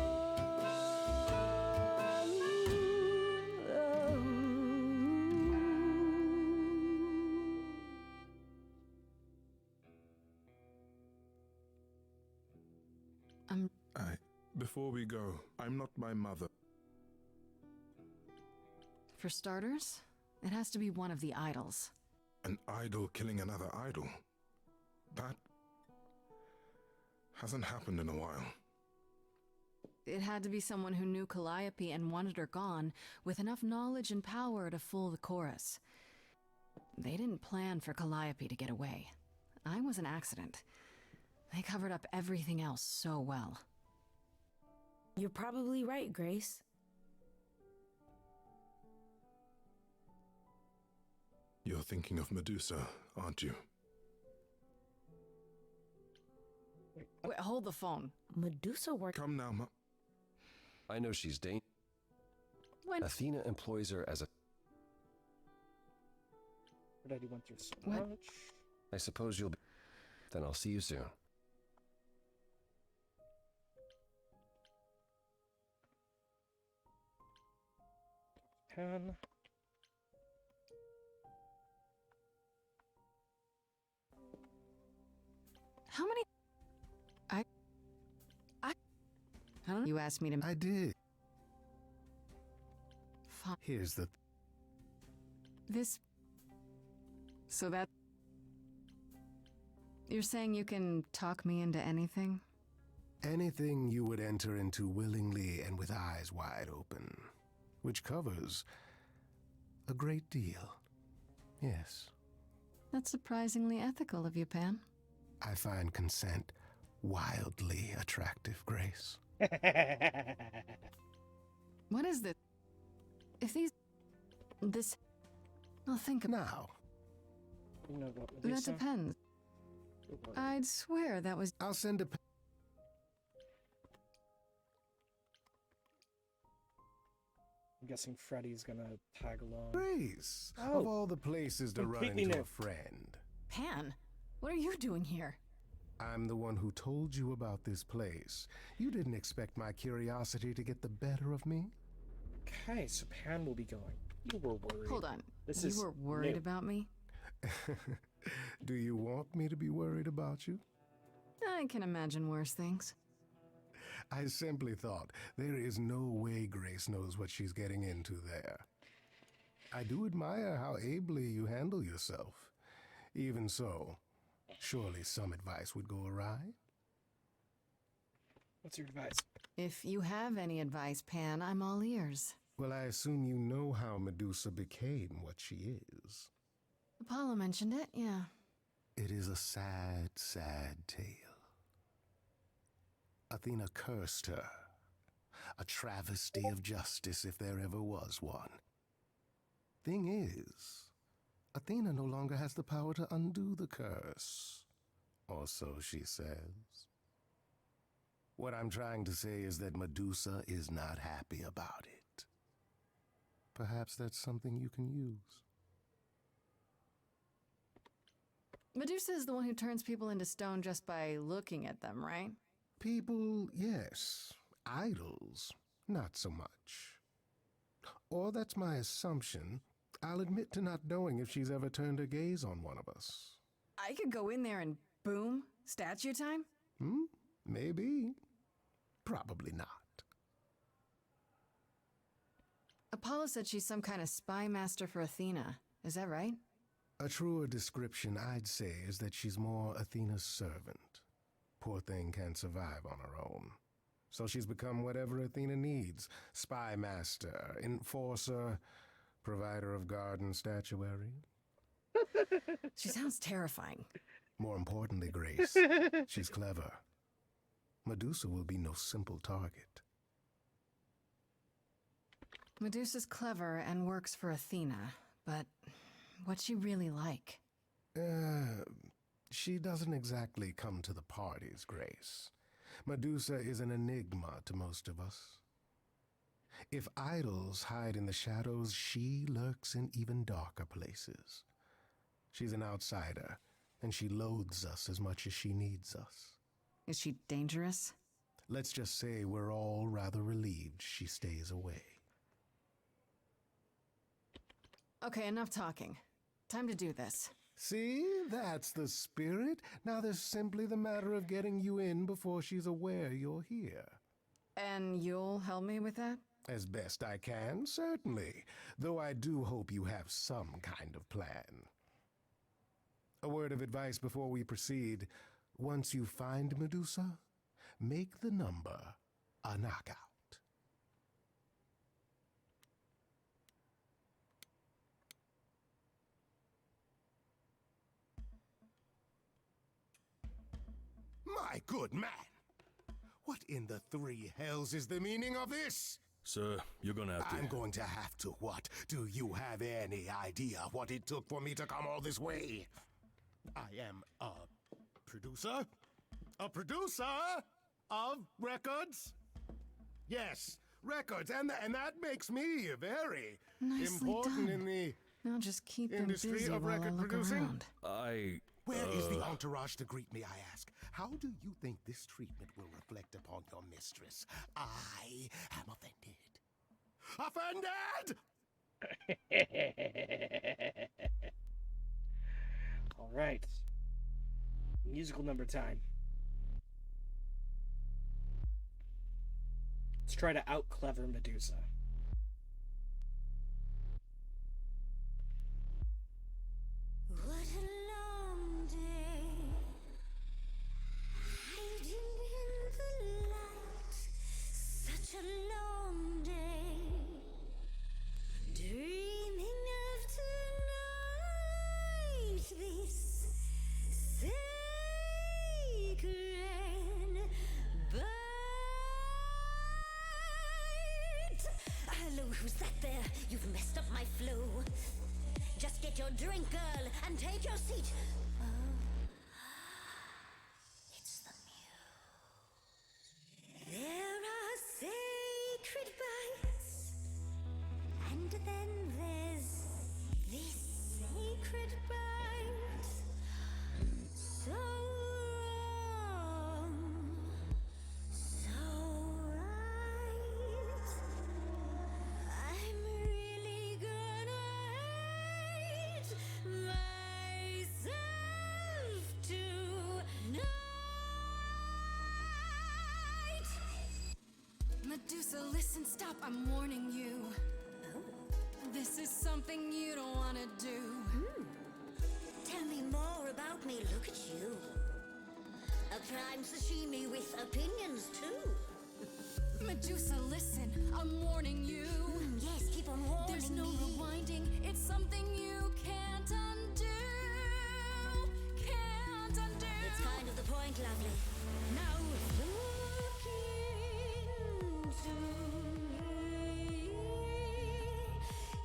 Before we go, I'm not my mother. For starters, it has to be one of the idols. An idol killing another idol. That hasn't happened in a while. It had to be someone who knew Calliope and wanted her gone, with enough knowledge and power to fool the chorus. They didn't plan for Calliope to get away. I was an accident. They covered up everything else so well. You're probably right, Grace. You're thinking of Medusa, aren't you? Wait, hold the phone. Medusa worked. Come now, I know she's dangerous. When? Athena employs her as a... But I already went through so What? much. I suppose you'll be... Then I'll see you soon. Pen. How many? I don't know. You asked me to. I did. Here's the This. So that. You're saying you can talk me into anything? anything you would enter into willingly and with eyes wide open, which covers a great deal. Yes. That's surprisingly ethical of you, Pan. I find consent wildly attractive, Grace. What is this? If these... This... Well, think about... Now. You know what, That Medusa? depends. I'd swear that was... I'll send a... I'm guessing Freddy's gonna tag along. Grace! Oh, Of all the places to run completely into new. a friend. Pan, what are you doing here? I'm the one who told you about this place. You didn't expect my curiosity to get the better of me? Okay, so Pan will be going. You were worried. Hold on. This You is were worried new. about me? Do you want me to be worried about you? I can imagine worse things. I simply thought there is no way Grace knows what she's getting into there. I do admire how ably you handle yourself. Even so, surely some advice would go awry? What's your advice? If you have any advice, Pan, I'm all ears. Well, I assume you know how Medusa became what she is. Apollo mentioned it, yeah. It is a sad, sad tale. Athena cursed her. A travesty of justice if there ever was one. Thing is, Athena no longer has the power to undo the curse. Or so she says. What I'm trying to say is that Medusa is not happy about it. Perhaps that's something you can use. Medusa is the one who turns people into stone just by looking at them, right? People, yes. Idols, not so much. Or that's my assumption. I'll admit to not knowing if she's ever turned her gaze on one of us. I could go in there and boom, statue time? Maybe. Probably not. Apollo said she's some kind of spy master for Athena. Is that right? A truer description, I'd say, is that she's more Athena's servant. Poor thing can't survive on her own. So she's become whatever Athena needs. Spy master, enforcer, provider of garden statuary. She sounds terrifying. More importantly, Grace, she's clever. Medusa will be no simple target. Medusa's clever and works for Athena, but what's she really like? She doesn't exactly come to the parties, Grace. Medusa is an enigma to most of us. If idols hide in the shadows, she lurks in even darker places. She's an outsider, and she loathes us as much as she needs us. Is she dangerous? Let's just say we're all rather relieved she stays away. Okay, enough talking. Time to do this. See, that's the spirit. Now there's simply the matter of getting you in before she's aware you're here. And you'll help me with that? As best I can, certainly. Though I do hope you have some kind of plan. A word of advice before we proceed. Once you find Medusa, make the number a knockout. My good man! What in the three hells is the meaning of this? Sir, you're gonna have to... I'm going to have to what? Do you have any idea what it took for me to come all this way? I am a producer? A producer of records? Yes, records, and that makes me very Nicely important done. in the Now just keep them industry busy of while I record look producing. around. Where is the entourage to greet me, I ask? How do you think this treatment will reflect upon your mistress? I am offended. Offended? All right. Musical number time. Let's try to out-clever Medusa. who's that there? You've messed up my flow. Just get your drink, girl, and take your seat. Oh. It's the Muse. There are sacred bites, and then there's this sacred bite. So wrong, so right. I'm really gonna hate myself tonight. Medusa, listen, stop, I'm warning you. This is something you don't wanna do. Tell me more about me, look at you. A prime sashimi with opinions too. Medusa, listen, I'm warning you. Yes, keep on warning There's no me. rewinding, it's something you can't undo. Can't undo. It's kind of the point, lovely. Now look into me.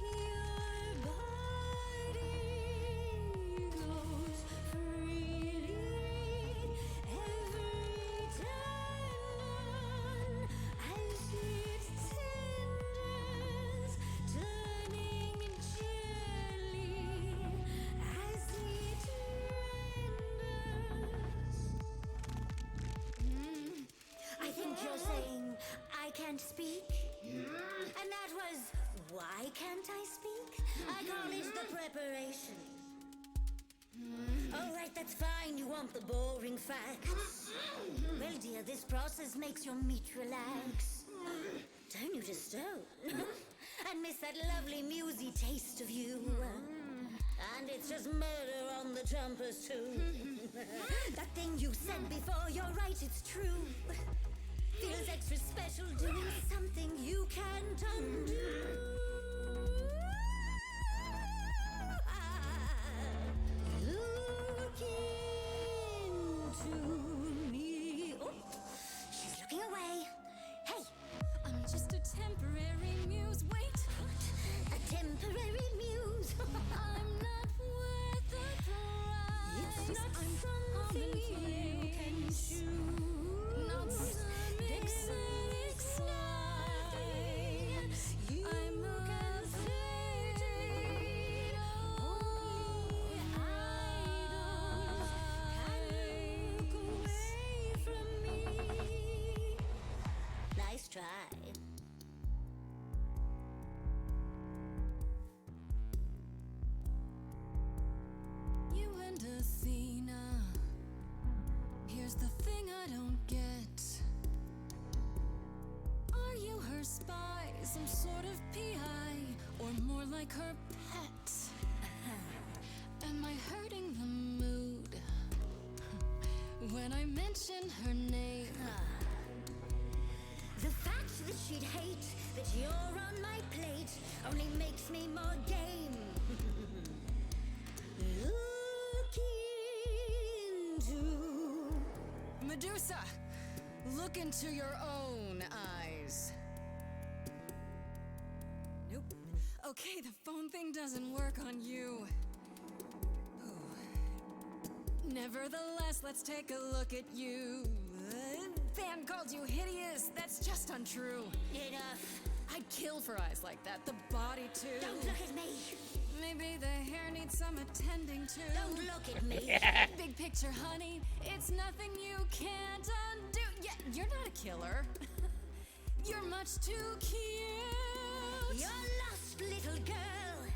Your body goes freely every time as it tenders, turning gently as it renders. I think you're saying I can't speak, and that was why can't I speak? I call it the preparation. All right, that's fine. You want the boring facts. Well, dear, this process makes your meat relax. Don't you just stone and miss that lovely musy taste of you. And it's just murder on the trumpers too. That thing you said before, you're right, it's true. Feels extra special doing something you can't undo. Look into me. Oh, she's looking away. Hey, I'm just a temporary muse, wait. a temporary muse. I'm not worth the price. It's not I'm something you can choose. Not some exotic slide. I'm afraid only idols can look away from me. Nice try. You and Athena. Here's the thing I don't get. Are you her spy, some sort of PI, or more like her pet? Am I hurting the mood when I mention her name? The fact that she'd hate that you're on my plate only makes me more game. Look into Medusa, look into your own eyes. Nope. Okay, the phone thing doesn't work on you. Nevertheless, let's take a look at you. Fan called you hideous. That's just untrue. Enough. I'd kill for eyes like that. The body, too. Don't look at me. Maybe the hair needs some attending to. Don't look at me. Big picture, honey. It's nothing you can't undo. Yeah, you're not a killer. You're much too cute. You're lost, little girl.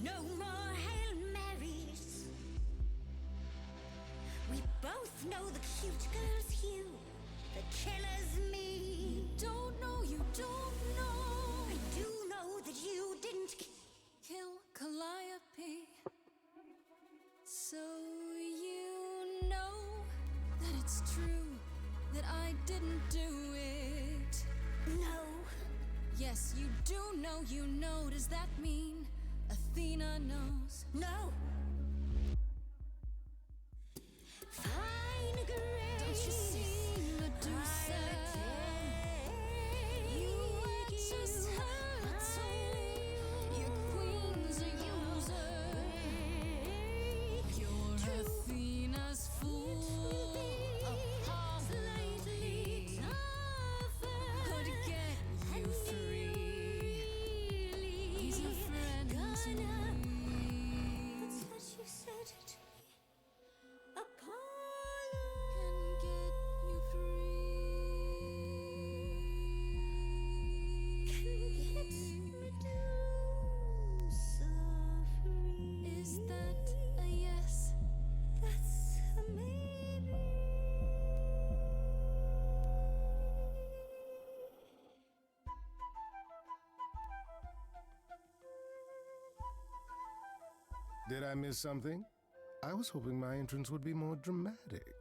No more Hail Marys. We both know the cute girl's you. The killer's me. You don't know. I do know that you didn't kill Calliope. So you know that it's true that I didn't do it. No. Yes, you do know, you know. Does that mean Athena knows? No. Fine grace. Don't you see, Medusa? You are just her Did I miss something? I was hoping my entrance would be more dramatic.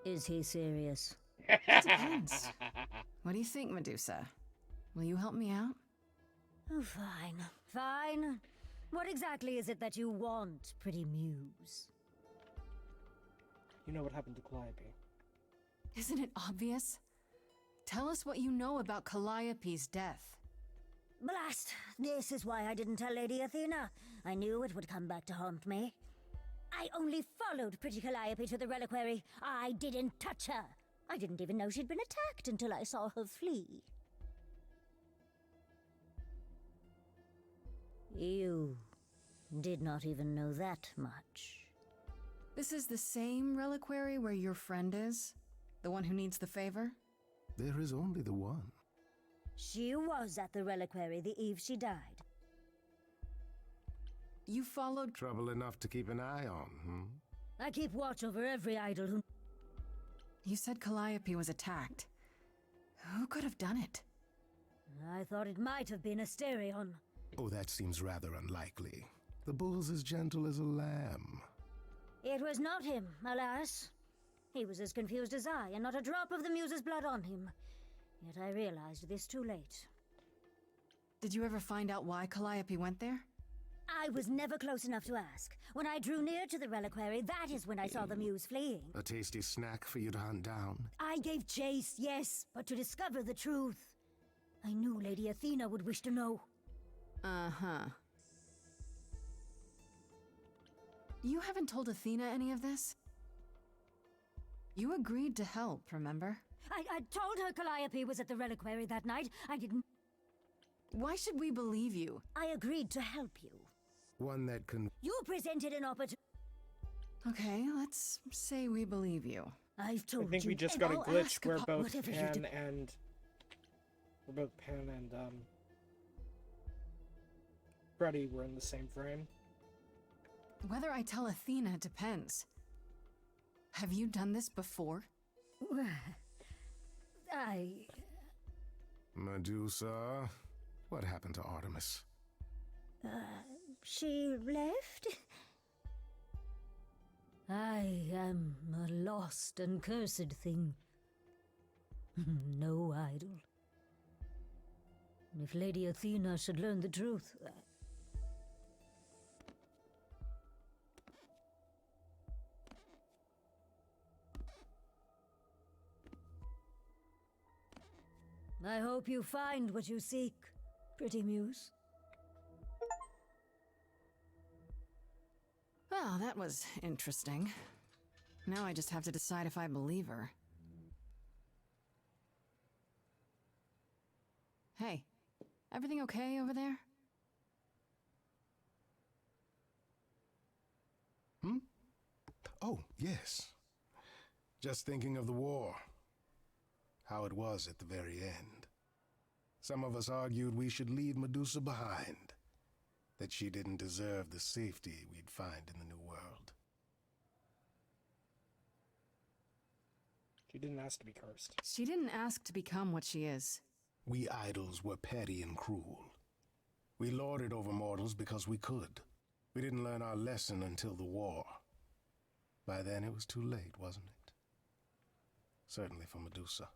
Is he serious? Depends. What do you think, Medusa? Will you help me out? Oh, fine. Fine. What exactly is it that you want, pretty muse? You know what happened to Calliope. Isn't it obvious? Tell us what you know about Calliope's death. Blast! This is why I didn't tell Lady Athena. I knew it would come back to haunt me. I only followed pretty Calliope to the reliquary. I didn't touch her. I didn't even know she'd been attacked until I saw her flee. You did not even know that much. This is the same reliquary where your friend is? The one who needs the favor? There is only the one. She was at the reliquary the eve she died. You followed... Trouble enough to keep an eye on, hmm? I keep watch over every idol who... You said Calliope was attacked. Who could have done it? I thought it might have been Asterion. Oh, that seems rather unlikely. The bull's as gentle as a lamb. It was not him, alas. He was as confused as I, and not a drop of the Muse's blood on him. Yet I realized this too late. Did you ever find out why Calliope went there? I was never close enough to ask. When I drew near to the reliquary, that is when I saw the Muse fleeing. A tasty snack for you to hunt down. I gave chase, yes, but to discover the truth. I knew Lady Athena would wish to know. Uh-huh. You haven't told Athena any of this? You agreed to help, remember? I told her Calliope was at the reliquary that night. I didn't... Why should we believe you? I agreed to help you. One that can... You presented an opportunity... Okay, let's say we believe you. I've told you... I think we just got a glitch where both Pan and... Freddy were in the same frame. Whether I tell Athena depends. Have you done this before? Medusa, what happened to Artemis? She left? I am a lost and cursed thing. No idol. If Lady Athena should learn the truth... I hope you find what you seek, pretty muse. Well, that was interesting. Now I just have to decide if I believe her. Hey, everything okay over there? Hmm? Oh, yes. Just thinking of the war. How it was at the very end. Some of us argued we should leave Medusa behind. That she didn't deserve the safety we'd find in the new world. She didn't ask to be cursed. She didn't ask to become what she is. We idols were petty and cruel. We lorded over mortals because we could. We didn't learn our lesson until the war. By then it was too late, wasn't it? Certainly for Medusa.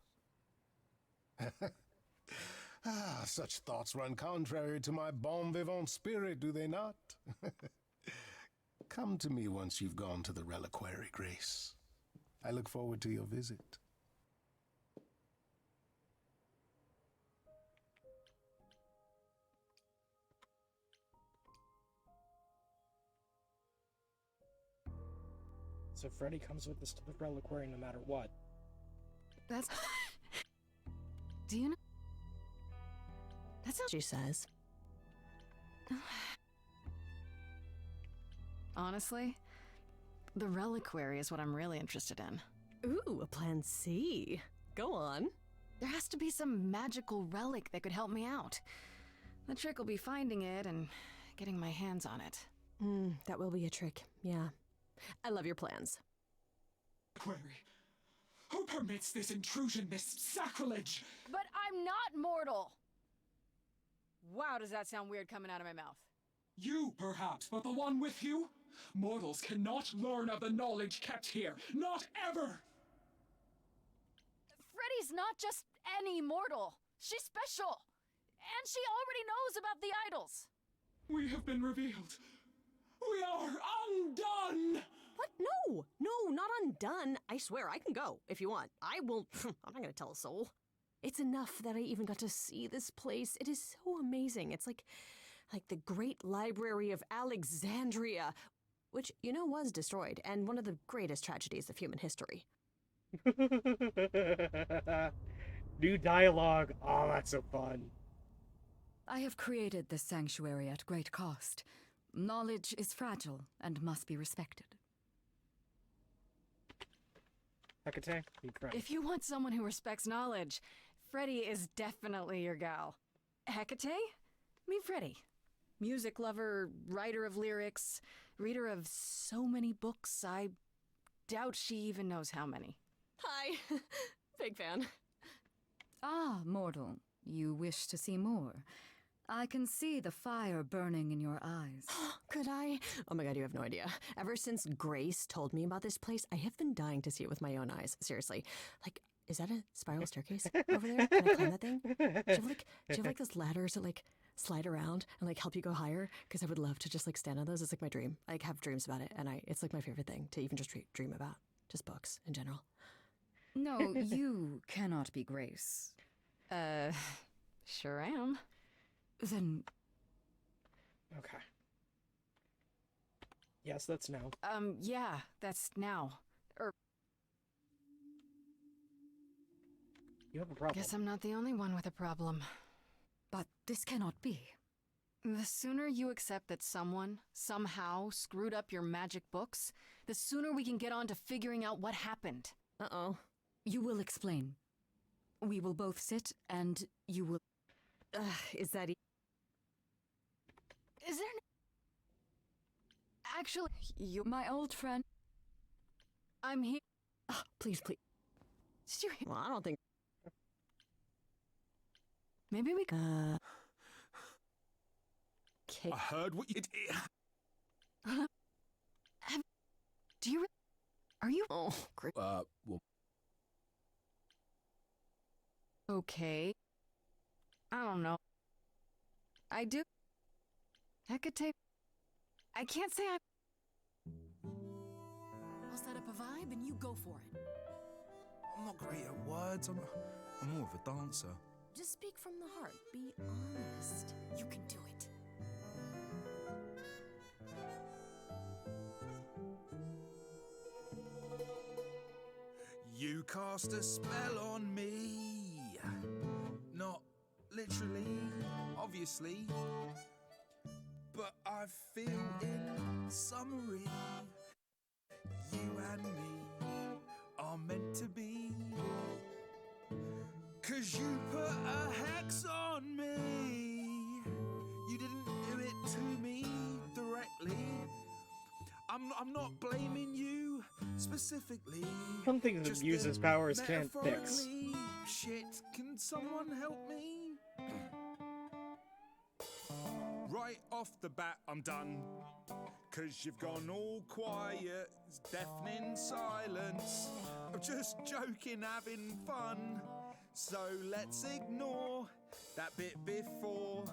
Such thoughts run contrary to my bon vivant spirit, do they not? Come to me once you've gone to the reliquary, Grace. I look forward to your visit. So Freddy comes with us to the reliquary no matter what. That's... Do you know? That's what she says. Honestly, the reliquary is what I'm really interested in. Ooh, a plan C. Go on. There has to be some magical relic that could help me out. The trick will be finding it and getting my hands on it. That will be a trick, yeah. I love your plans. Query. Who permits this intrusion, this sacrilege? But I'm not mortal! Wow, does that sound weird coming out of my mouth? You, perhaps, but the one with you? Mortals cannot learn of the knowledge kept here. Not ever! Freddy's not just any mortal. She's special. And she already knows about the idols. We have been revealed. We are undone! What? No! No, not undone. I swear, I can go if you want. I will. I'm not gonna tell a soul. It's enough that I even got to see this place. It is so amazing. It's like the Great Library of Alexandria, which, you know, was destroyed, and one of the greatest tragedies of human history. New dialogue. Oh, that's so fun. I have created this sanctuary at great cost. Knowledge is fragile and must be respected. Hecate, meet Freddy. If you want someone who respects knowledge, Freddy is definitely your gal. Hecate? Meet Freddy. Music lover, writer of lyrics, reader of so many books, I doubt she even knows how many. Hi. Big fan. Ah, mortal. You wish to see more. I can see the fire burning in your eyes. Could I? Oh my god, you have no idea. Ever since Grace told me about this place, I have been dying to see it with my own eyes. Seriously. Like, is that a spiral staircase over there? Can I climb that thing? Do you have like those ladders that like slide around and like help you go higher? Because I would love to just like stand on those. It's like my dream. I like, have dreams about it, and it's like my favorite thing to even just dream about. Just books in general. No, you cannot be Grace. Sure am. Then... Okay. Yes, that's now. Yeah, that's now. You have a problem. Guess I'm not the only one with a problem. But this cannot be. The sooner you accept that someone, somehow, screwed up your magic books, the sooner we can get on to figuring out what happened. Uh-oh. You will explain. We will both sit, and you will... Is that... Is there... Actually, you... My old friend... I'm here... Please, please. Did you hear... Well, I don't think... Maybe we... Okay. I heard what you did. Do you... Are you... Oh, great. Well... Okay. I don't know. I do... Hecate... I can't say I'm... I'll set up a vibe and you go for it. I'm not great at words. I'm more of a dancer. Just speak from the heart. Be honest. You can do it. You cast a spell on me. Not literally, obviously. But I feel in summary, you and me are meant to be. 'Cause you put a hex on me. You didn't do it to me directly. I'm not blaming you specifically. Some things that uses powers can't fix. Shit, can someone help me? Right off the bat, I'm done. 'Cause you've gone all quiet, it's deafening silence. I'm just joking, having fun. So let's ignore that bit before.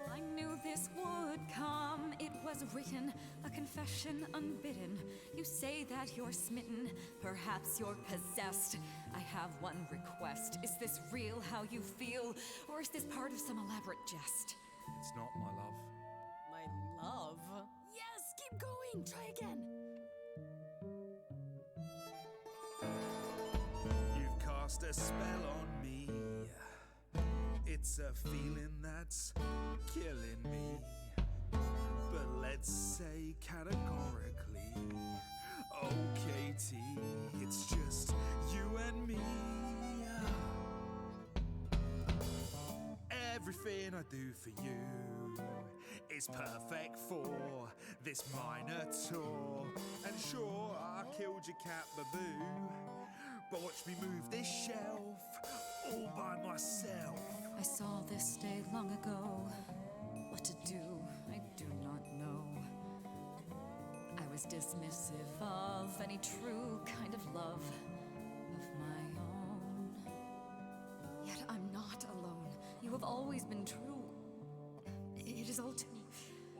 I knew this would come. It was written, a confession unbidden. You say that you're smitten, perhaps you're possessed. I have one request. Is this real how you feel, or is this part of some elaborate jest? It's not, my love. My love? Yes, keep going. Try again. You've cast a spell on me. It's a feeling that's killing me. But let's say categorically, oh Katie, it's just you and me. Everything I do for you is perfect for this minor tour. And sure, I killed your cat Baboo, but watch me move this shelf all by myself. I saw this day long ago. What to do, I do not was dismissive of any true kind of love of my own. Yet I'm not alone. You have always been true. It is all too...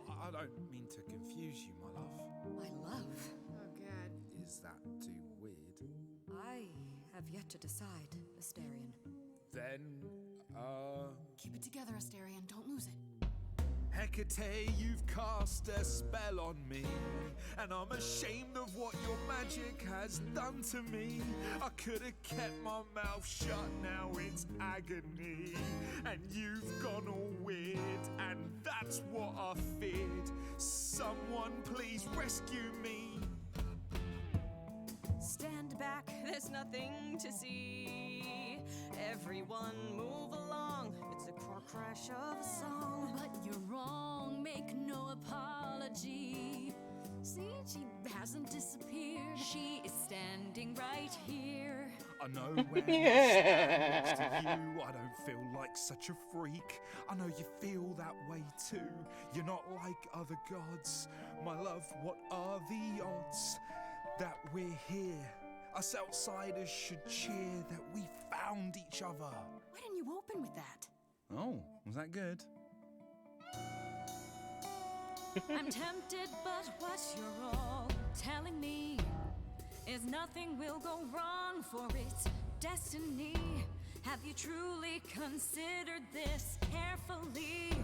I don't mean to confuse you, my love. My love? Oh, God. Is that too weird? I have yet to decide, Asterion. Then, Keep it together, Asterion. Don't lose it. Hecate, you've cast a spell on me, and I'm ashamed of what your magic has done to me. I could have kept my mouth shut, now it's agony, and you've gone all weird, and that's what I feared. Someone please rescue me. Stand back, there's nothing to see. Everyone move along, it's a car crash of a song. But you're wrong, make no apology. See, she hasn't disappeared. She is standing right here. I know when I stand next to you, I don't feel like such a freak. I know you feel that way too. You're not like other gods. My love, what are the odds that we're here? Us outsiders should cheer that we found each other. Why didn't you open with that? Oh, was that good? I'm tempted, but what you're all telling me is nothing will go wrong, for it's destiny. Have you truly considered this carefully?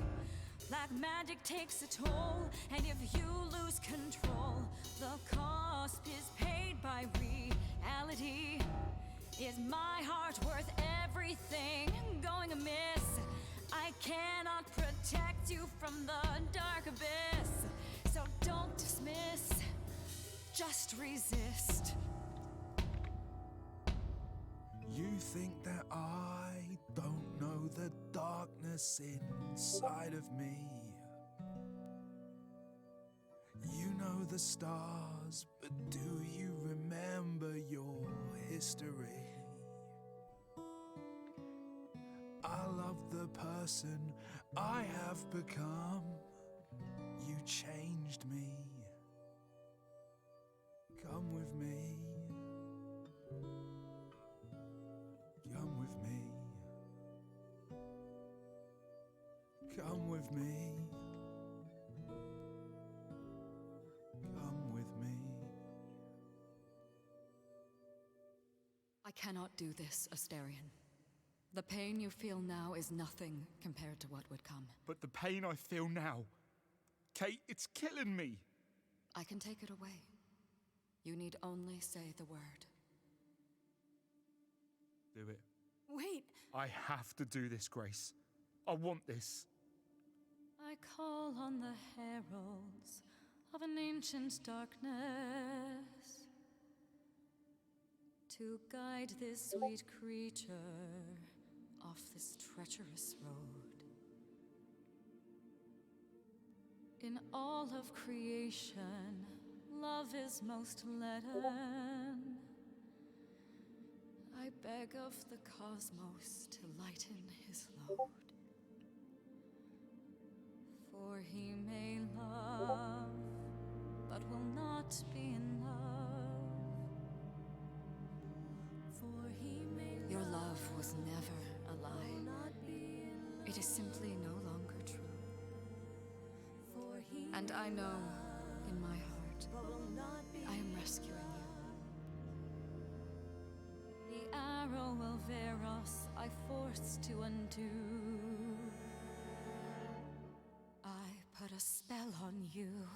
Black magic takes a toll, and if you lose control, the cost is paid by reality. Is my heart worth everything going amiss? I cannot protect you from the dark abyss, so don't dismiss, just resist. You think that I don't know the darkness inside of me? You know the stars, but do you remember your history? I love the person I have become. You changed me. Come with me. Come with me. Come with me. Come with me. I cannot do this, Asterion. The pain you feel now is nothing compared to what would come. But the pain I feel now, Kate, it's killing me. I can take it away. You need only say the word. Do it. Wait. I have to do this, Grace. I want this. I call on the heralds of an ancient darkness to guide this sweet creature off this treacherous road. In all of creation, love is most leaden. I beg of the cosmos to lighten his load. For he may love, but will not be in love. For he may Your love was never a lie. It is simply no longer true. And I know, in my heart, I am rescuing you. The arrow of Eros I forced to undo. I put a spell on you.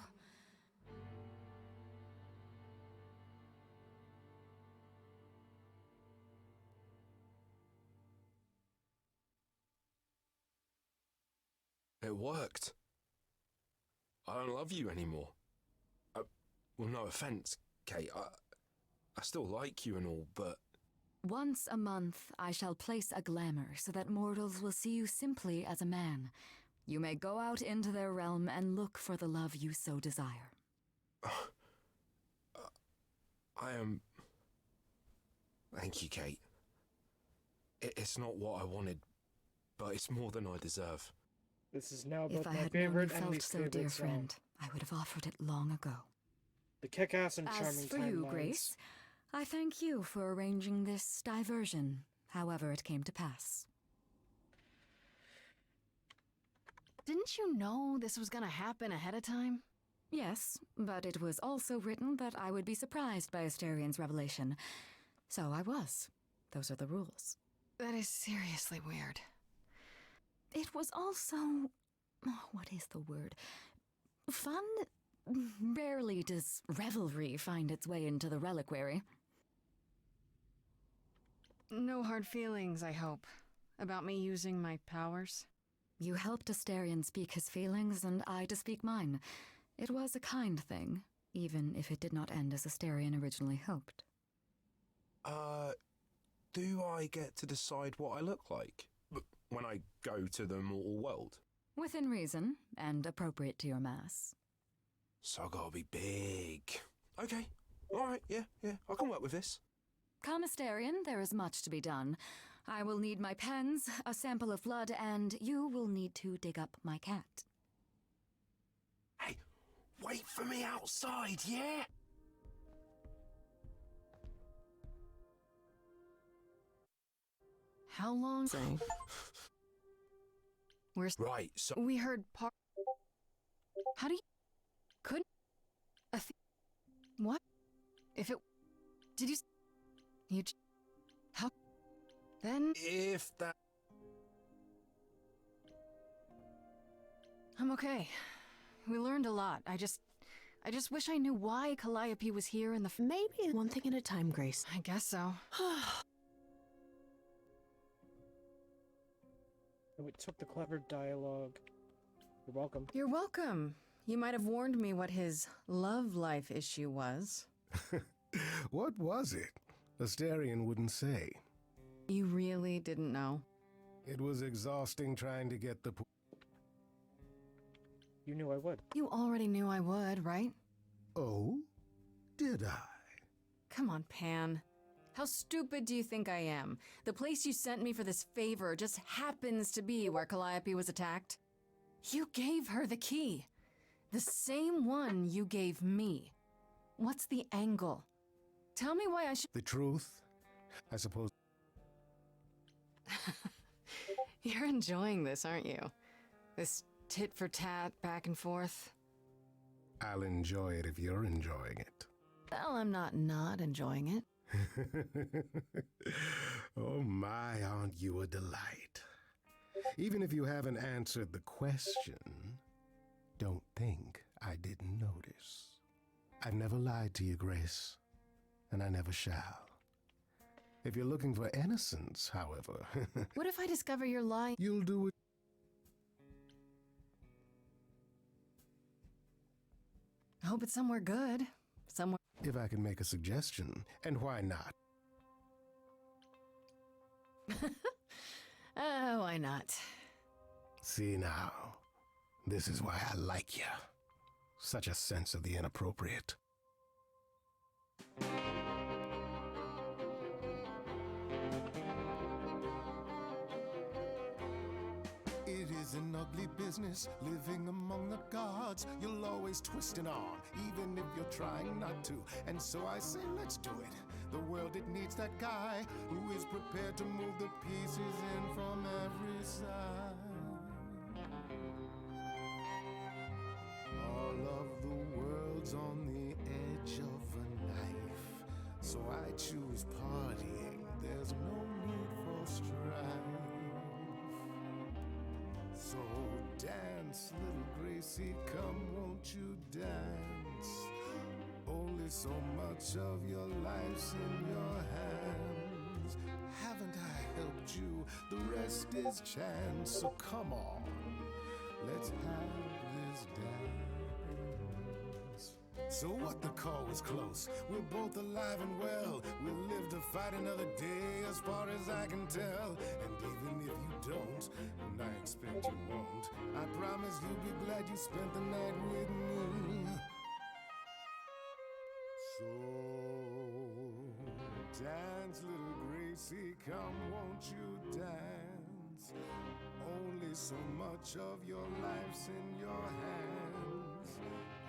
It worked. I don't love you anymore. Well, no offense, Kate. I still like you and all, but... Once a month, I shall place a glamour so that mortals will see you simply as a man. You may go out into their realm and look for the love you so desire. I am... Thank you, Kate. It's not what I wanted, but it's more than I deserve. This is now both If I my had known you favorite and felt least so, favorite dear song. friend, I would have offered it long ago. The kick-ass and charming As for you, timelines. Grace, I thank you for arranging this diversion, however it came to pass. Didn't you know this was gonna happen ahead of time? Yes, but it was also written that I would be surprised by Asterian's revelation. So I was. Those are the rules. That is seriously weird. It was also... oh, what is the word? Fun? Rarely does revelry find its way into the reliquary. No hard feelings, I hope, about me using my powers? You helped Asterian speak his feelings, and I to speak mine. It was a kind thing, even if it did not end as Asterian originally hoped. Do I get to decide what I look like when I go to the mortal world? Within reason, and appropriate to your mass. So I gotta be big. Okay, alright, yeah, I can work with this. Come, Asterian, there is much to be done. I will need my pens, a sample of blood, and you will need to dig up my cat. Hey, wait for me outside, yeah? How long? We're right, so we heard part. How do you? Could. What? If it. Did you? You. How? Then. If that. I'm okay. We learned a lot. I just wish I knew why Calliope was here in the. Maybe one thing at a time, Grace. I guess so. We took the clever dialogue. You're welcome. You're welcome. You might have warned me what his love life issue was. What was it? Asterian wouldn't say. You really didn't know? It was exhausting trying to get the... You knew I would. You already knew I would, right? Oh? Did I? Come on, Pan. How stupid do you think I am? The place you sent me for this favor just happens to be where Calliope was attacked. You gave her the key. The same one you gave me. What's the angle? Tell me why I should... The truth? I suppose... You're enjoying this, aren't you? This tit-for-tat, back and forth. I'll enjoy it if you're enjoying it. Well, I'm not enjoying it. Oh my, aren't you a delight? Even if you haven't answered the question, don't think I didn't notice. I've never lied to you, Grace, and I never shall. If you're looking for innocence, however... What if I discover you're lying? You'll do it. I hope it's somewhere good. Somewhere... If I can make a suggestion, and why not? Oh, why not? See now, this is why I like you. Such a sense of the inappropriate. It is an ugly business, living among the gods. You'll always twist and on, even if you're trying not to. And so I say, let's do it. The world, it needs that guy who is prepared to move the pieces in from every side. All of the world's on the edge of a knife, so I choose partying. There's no need for strife. So dance, little Gracie, come, won't you dance? Only so much of your life's in your hands. Haven't I helped you? The rest is chance. So come on, let's have this dance. So what, the call was close. We're both alive and well. We'll live to fight another day, as far as I can tell. And even if you don't, and I expect you won't, I promise you'll be glad you spent the night with me. So dance, little Gracie, come, won't you dance? Only so much of your life's in your hands.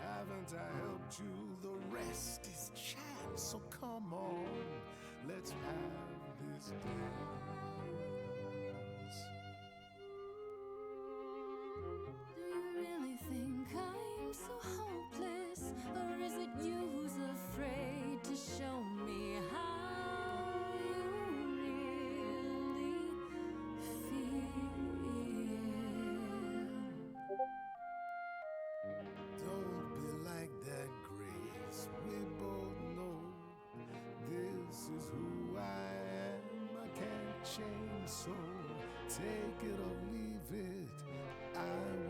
Haven't I helped you? The rest is chance. So come on, let's have this dance. Do you really think I'm so hopeless? Or is it you who's afraid to show me how you really feel? Don't be like that, Grace. We both know this is who I am. I can't change, so take it or leave it. I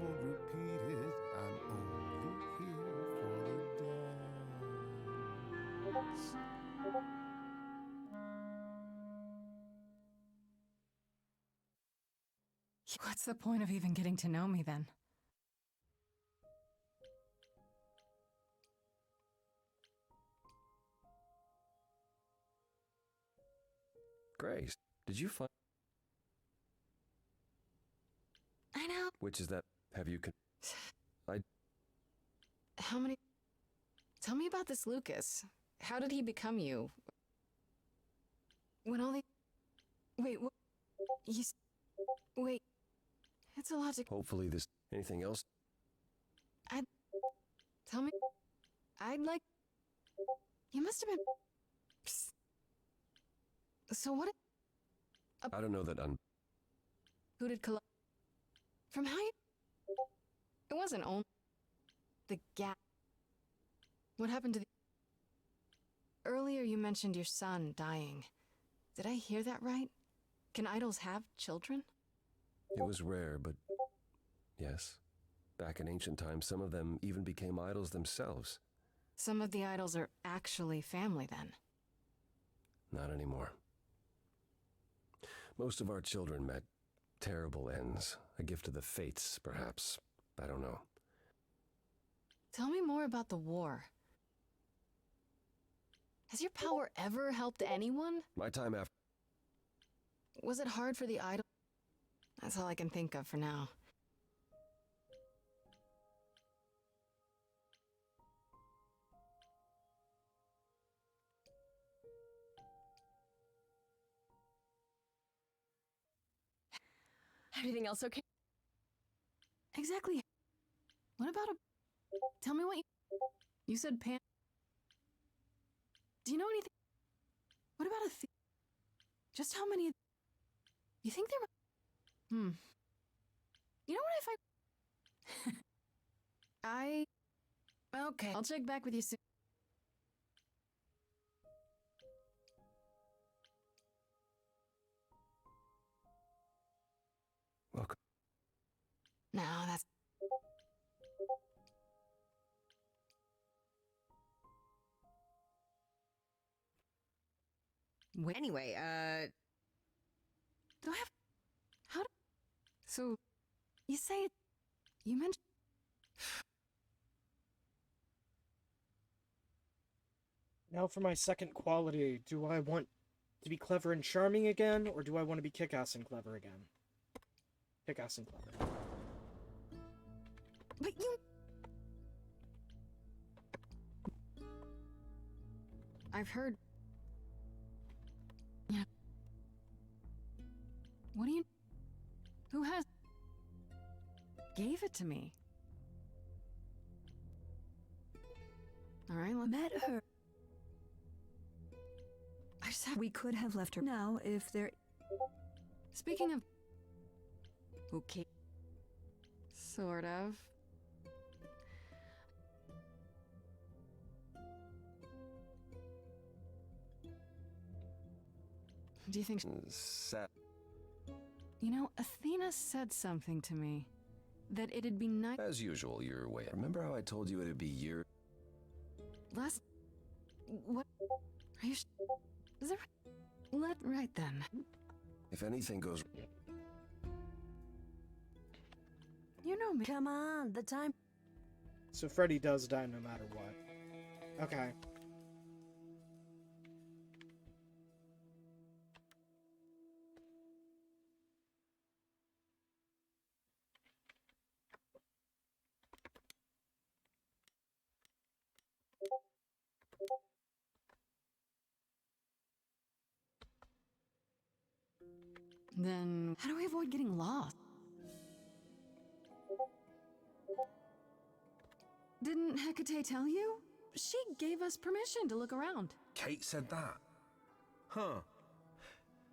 won't repeat it. I'm only here for the dance. What's the point of even getting to know me then? Grace, did you find... I know. Which is that... Have you... How many... Tell me about this Lucas. How did he become you? When all the... Wait, what? He's... Wait. It's a lot to... Hopefully this... Anything else? Tell me... I'd like... You must have been... Psst. So what... I don't know that I'm... Who did Col... From how you... It wasn't only... The gap... What happened to the... Earlier you mentioned your son dying. Did I hear that right? Can idols have children? It was rare, but... Yes. Back in ancient times, some of them even became idols themselves. Some of the idols are actually family then. Not anymore. Most of our children met terrible ends. A gift of the fates, perhaps. I don't know. Tell me more about the war. Has your power ever helped anyone? My time after... Was it hard for the idol? That's all I can think of for now. Everything else okay? Exactly. What about a... Tell me what you... You said Pan... Do you know anything... What about a... Just how many... You think there... You know what if I... Okay, I'll check back with you soon. Welcome. No, that's... Anyway, Do I have... How do... So... You say it... You mentioned... Now for my second quality, do I want to be clever and charming again, or do I want to be kick-ass and clever again? Kick-ass and clever. But you... I've heard... Yeah. What do you... Who has... Gave it to me? Alright, Met her. I just have... We could have left her now if there... Speaking of... Okay. Sort of. Do you think... You know, Athena said something to me. That it'd be nice... As usual, your way. Remember how I told you it'd be year... Last... What... Are you... Is it... Right then. If anything goes... You know me. Come on, the time... So Freddy does die no matter what. Okay. Then how do we avoid getting lost? Didn't Hecate tell you? She gave us permission to look around. Kate said that. Huh.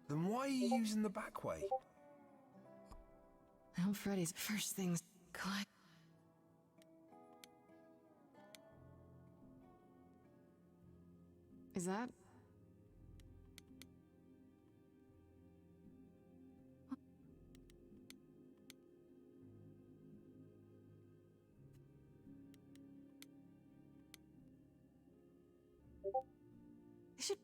Then why are you using the back way? Well, Freddy's first things collect. Is that? Should.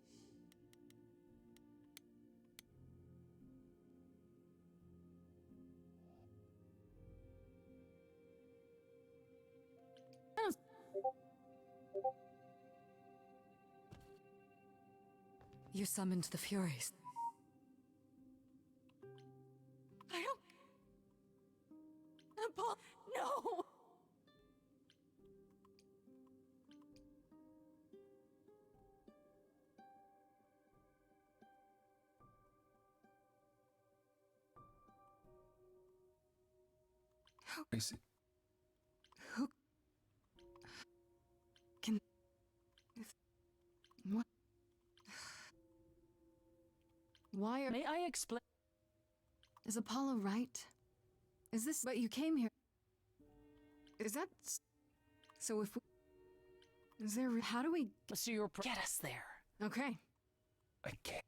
You summoned the Furies. I don't. Paul, no! Is it? Who can? What? Why are? May I explain? Is Apollo right? Is this? But you came here. Is that? So if we? Is there? How do we? So you're get us there. Okay. I can't.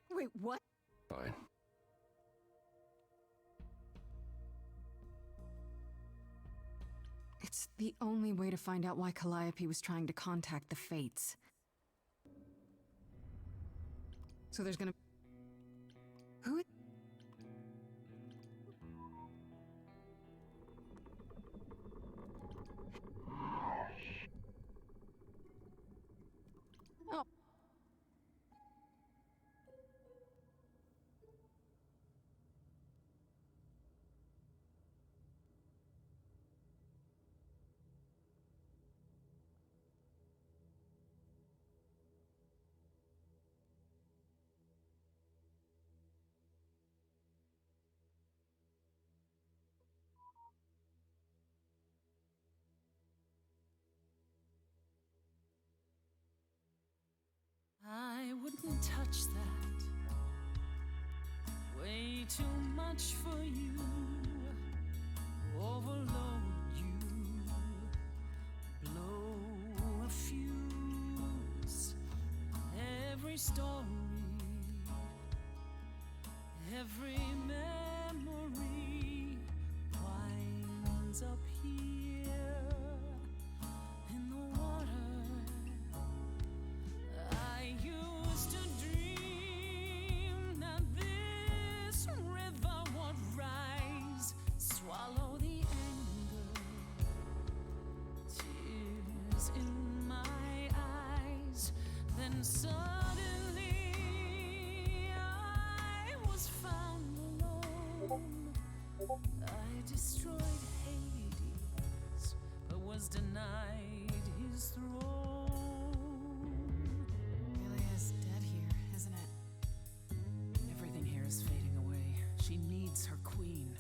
Wait, what? Fine. It's the only way to find out why Calliope was trying to contact the Fates. So there's gonna... Who? Oh. I wouldn't touch that. Way too much for you. Overload you. Blow a fuse. Every story, every memory winds up here in the water. I used to dream that this river would rise, swallow the anger, tears in my eyes. Then suddenly I was found alone. I destroyed Hades, but was denied his throne. Ilia's dead here, isn't it? Everything here is fading away. She needs her queen.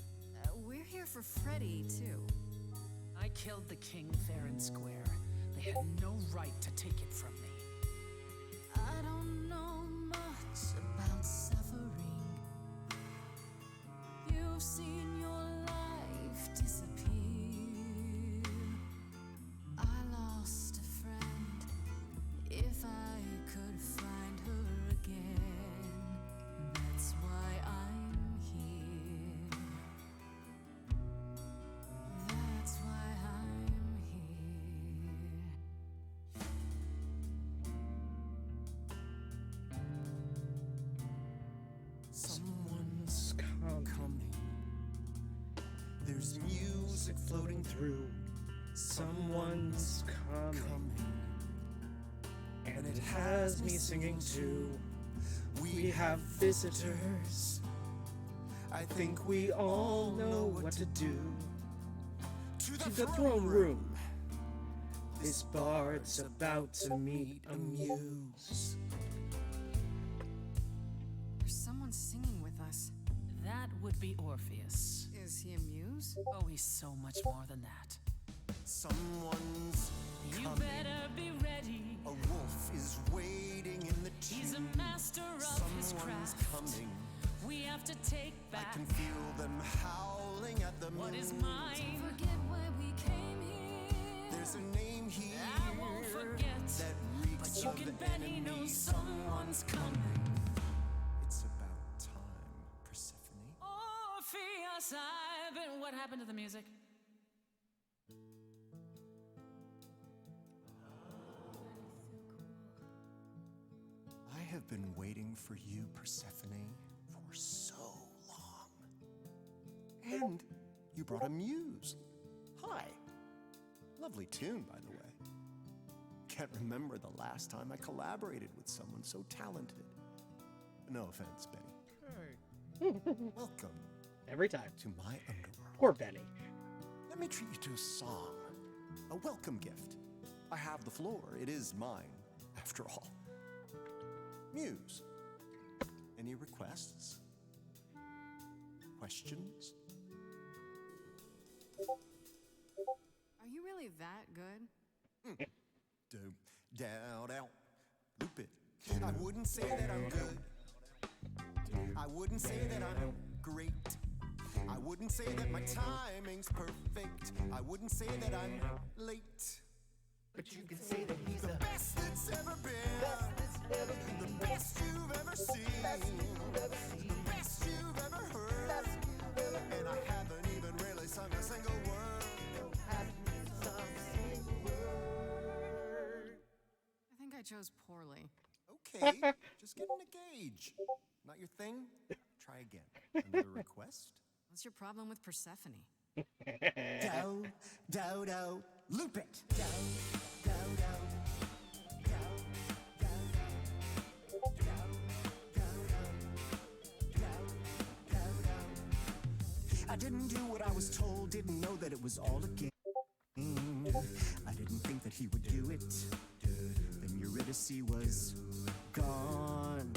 We're here for Freddy, too. I killed the king fair and square. They had no right to take it from me. I don't know much about suffering. You've seen your life disappear. I lost a friend. If I could find her again, that's why I'm here. That's why I'm here. Someone's coming. There's music floating through. Someone's coming. And it has me singing too. We have visitors. I think we all know what to do. To the throne room. This bard's about to meet a muse. There's someone singing with us. That would be Orpheus. Is he a muse? Oh, he's so much more than that. Someone's You coming. better be ready. A wolf is waiting in the tree. He's a master of his Someone's craft. coming. We have to take back I can feel them howling at the what is moon. mine. Forget why we came here. There's a name here I won't forget, that reeks but you of can bet he enemy. knows someone's coming. It's about time, Persephone. Orpheus, I've been. What happened to the music? I have been waiting for you, Persephone, for so long. And you brought a muse. Hi. Lovely tune, by the way. Can't remember the last time I collaborated with someone so talented. No offense, Benny. Welcome Every time. to my underworld. Poor Benny. Let me treat you to a song. A welcome gift. I have the floor. It is mine, after all. Muse. Any requests? Questions? Are you really that good? Down. Loop it. I wouldn't say that I'm good. I wouldn't say that I'm great. I wouldn't say that my timing's perfect. I wouldn't say that I'm late. But you can say that he's the best that's ever been. The best you've ever seen. The best you've ever heard. And I haven't even really sung a single word. I think I chose poorly. Okay, just getting a gauge. Not your thing? Try again. Another request? What's your problem with Persephone? Do, loop it. I didn't do what I was told, didn't know that it was all a game. I didn't think that he would do it. Then Eurydice was gone.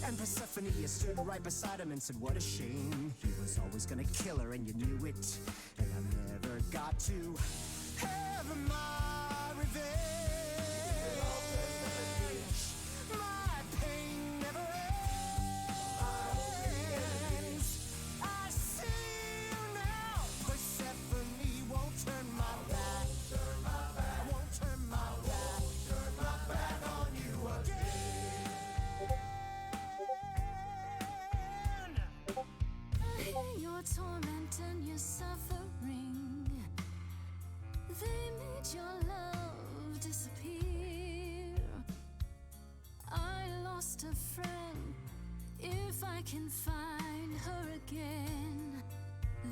And Persephone stood right beside him and said, what a shame. He was always gonna kill her and you knew it. And I never got to have my revenge. My pain never ends. I see you now. Persephone won't turn my back. Won't turn my back. Turn my back on you again. I hear your torment and your suffering. They made your love disappear. I lost a friend. If I can find her again,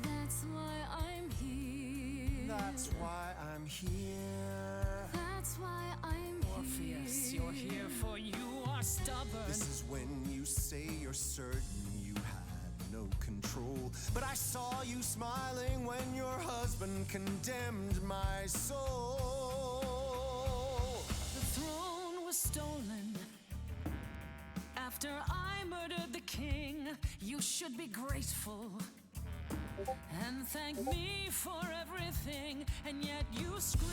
that's why I'm here. That's why I'm here. That's why I'm Orpheus, here. you're here for you are stubborn. This is when you say you're certain you had no control. But I saw you smiling when your husband condemned my soul. The throne was stolen after I murdered the king. You should be grateful and thank me for everything. And yet you scream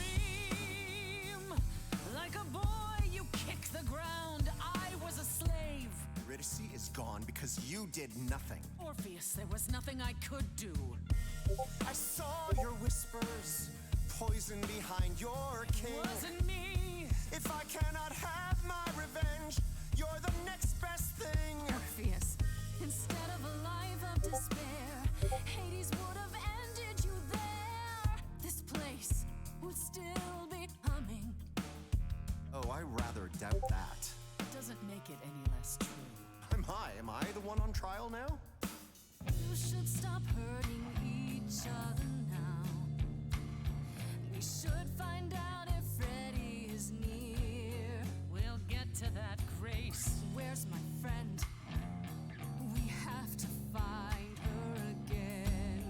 like a boy. You kick the ground. I was a slave. Eurydice is gone because you did nothing. Orpheus, there was nothing I could do. I saw your whispers, poison behind your king. Wasn't me. If I cannot have my revenge, you're the next best thing. Orpheus. Instead of a life of despair, Hades would have ended you there. This place would still be humming. Oh, I rather doubt that. Doesn't make it any less true. I'm high. Am I the one on trial now? You should stop hurting each other now. We should find out if Freddy is near. We'll get to that, Grace. Where's my friend? We have to find her again.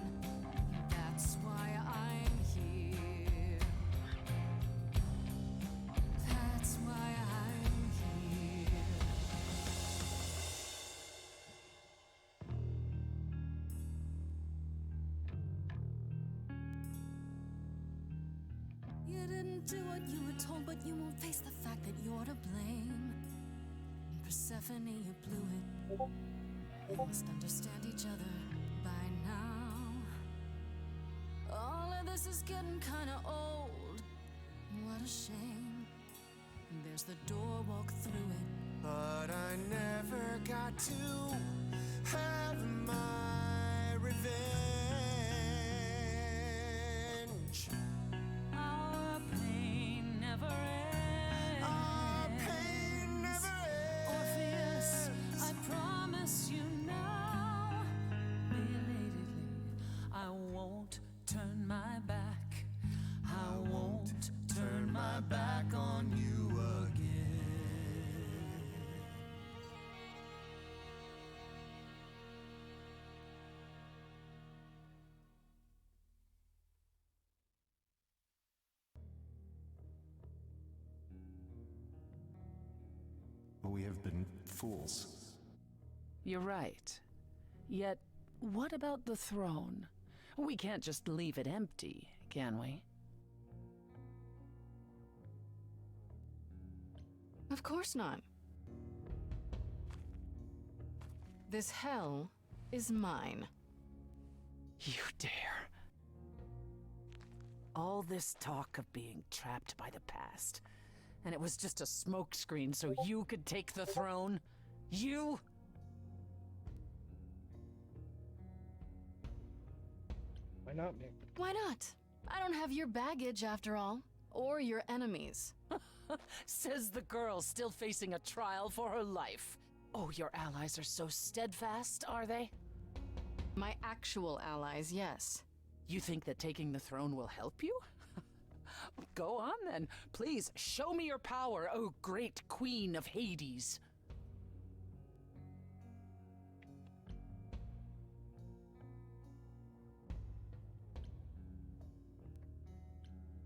That's why I'm here. do what you were told, but you won't face the fact that you're to blame. Persephone, you blew it. We must understand each other by now. All of this is getting kinda old. What a shame. There's the door, walk through it. But I never got to have my revenge. Our pain never ends. Our pain never ends. Orpheus, I promise you now, belatedly, I won't turn my back. I won't turn my back on you again. We have been fools. You're right. Yet, what about the throne? We can't just leave it empty, can we? Of course not. This hell is mine. You dare. All this talk of being trapped by the past, and it was just a smokescreen so you could take the throne? You? Why not me? Why not? I don't have your baggage after all, or your enemies. Says the girl still facing a trial for her life. Oh, your allies are so steadfast, are they? My actual allies, yes. You think that taking the throne will help you? Go on then. Please, show me your power, oh great queen of Hades.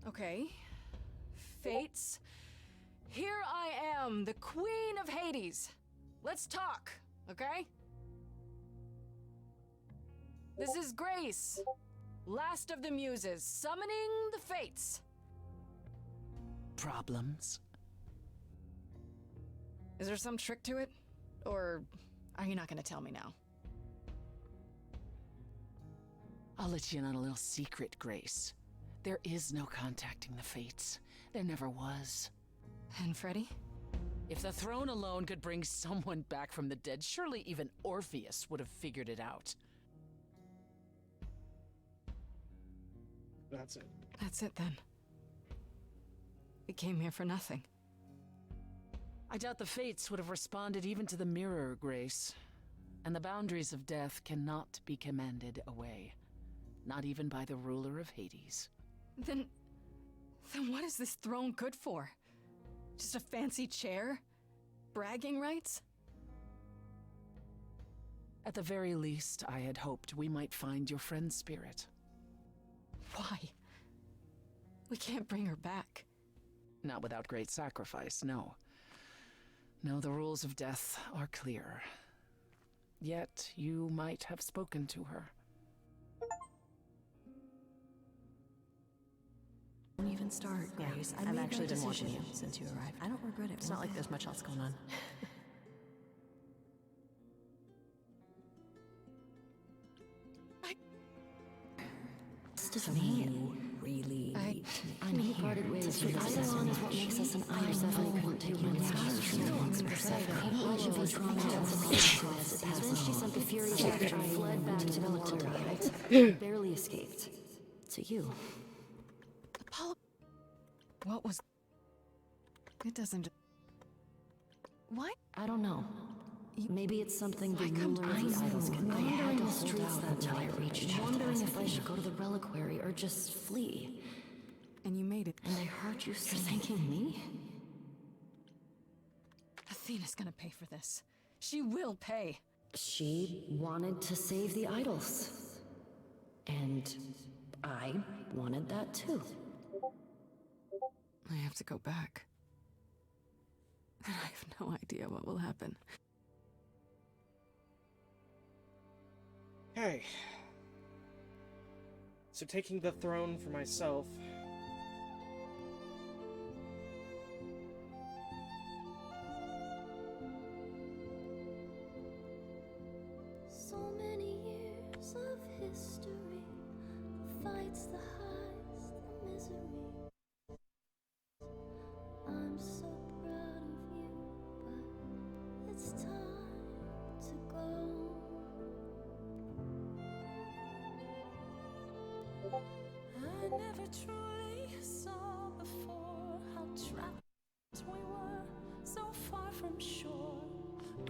Okay. Fates. Here I am, the Queen of Hades. Let's talk, okay? This is Grace, last of the Muses, summoning the Fates. Problems? Is there some trick to it? Or are you not gonna tell me now? I'll let you in on a little secret, Grace. There is no contacting the Fates. There never was. And Freddy? If the throne alone could bring someone back from the dead, surely even Orpheus would have figured it out. That's it. That's it then. We came here for nothing. I doubt the Fates would have responded even to the mirror, Grace. And the boundaries of death cannot be commanded away. Not even by the ruler of Hades. Then what is this throne good for? Just a fancy chair? Bragging rights? At the very least, I had hoped we might find your friend's spirit. Why? We can't bring her back. Not without great sacrifice, no. No, the rules of death are clear. Yet, you might have spoken to her. Don't even start, Grace. I've I've made actually my been watching you decision. since you arrived. I don't regret it. It's not like there's much else going on. To me, really. I'm here. Parted ways. Eidolon is what makes us an Eidolon. Couldn't take my Eventually sent the Furies after I fled back to Valkyria. Barely escaped. To you. Apollo. What was... It doesn't... What? I don't know. Maybe it's something the ruler of the idols can do. I had to hold streets that until I reached. Wondering if I should go to the reliquary or just flee. And you made it. And I heard you thanking me? Athena's gonna pay for this. She will pay. She wanted to save the idols. And I wanted that too. I have to go back. And I have no idea what will happen. Okay. So taking the throne for myself I never truly saw before how trapped we were, so far from shore.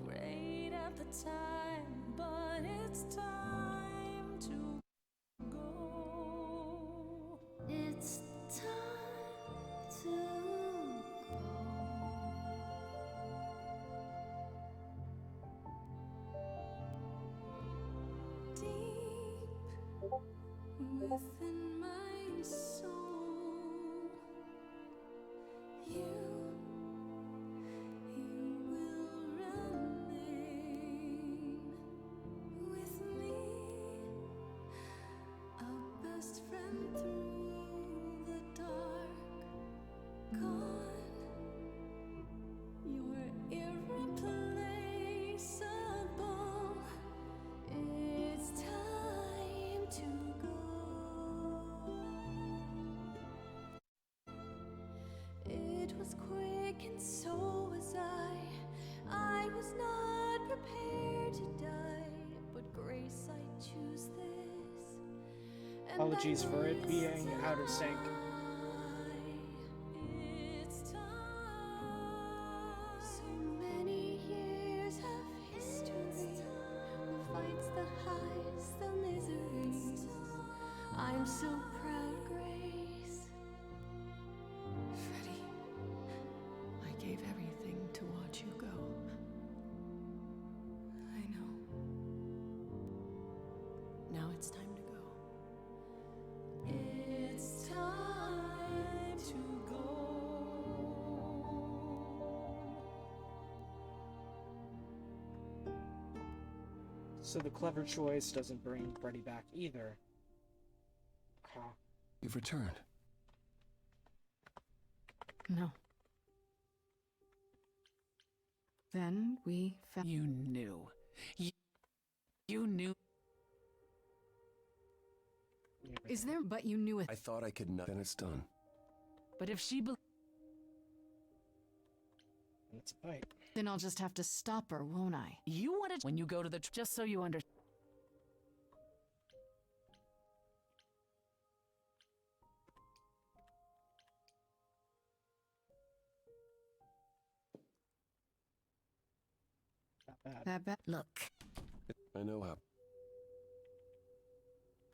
Great at the time, but it's time to go. It's time to go. Deep within my soul, you will remain with me, a best friend through the dark. Gone, you're irreplaceable. It's time to go. It was quick and so was I. I was not prepared to die, but Grace, I choose this. And Apologies I for it know being it's out of sync. It's time. So many years of history, the fights, the highs, the miseries. I'm so proud, Grace. Freddie, I gave everything to watch you go. I know. Now it's time to go. It's time to So the clever choice doesn't bring Freddy back either. Huh. You've returned. No. Then we found. You knew. You knew. Is there? But you knew it. I thought I could not. Then it's done. But if she It's a fight. Then I'll just have to stop her, won't I? you wanted when you go to the just so you understand. Not bad. That bad. Look. I know how.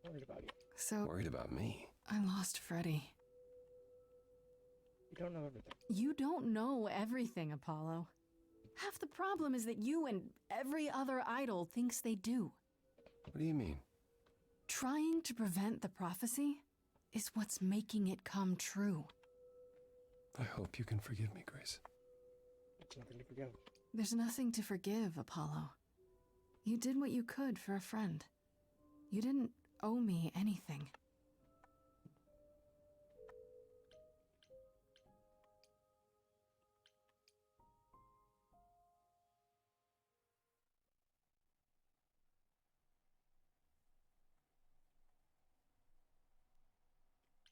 Worried about you. So Worried about me. I lost Freddie. You don't know everything. You don't know everything, Apollo. Half the problem is that you and every other idol thinks they do. What do you mean? Trying to prevent the prophecy is what's making it come true. I hope you can forgive me, Grace. It's nothing to forgive. There's nothing to forgive, Apollo. You did what you could for a friend. You didn't owe me anything.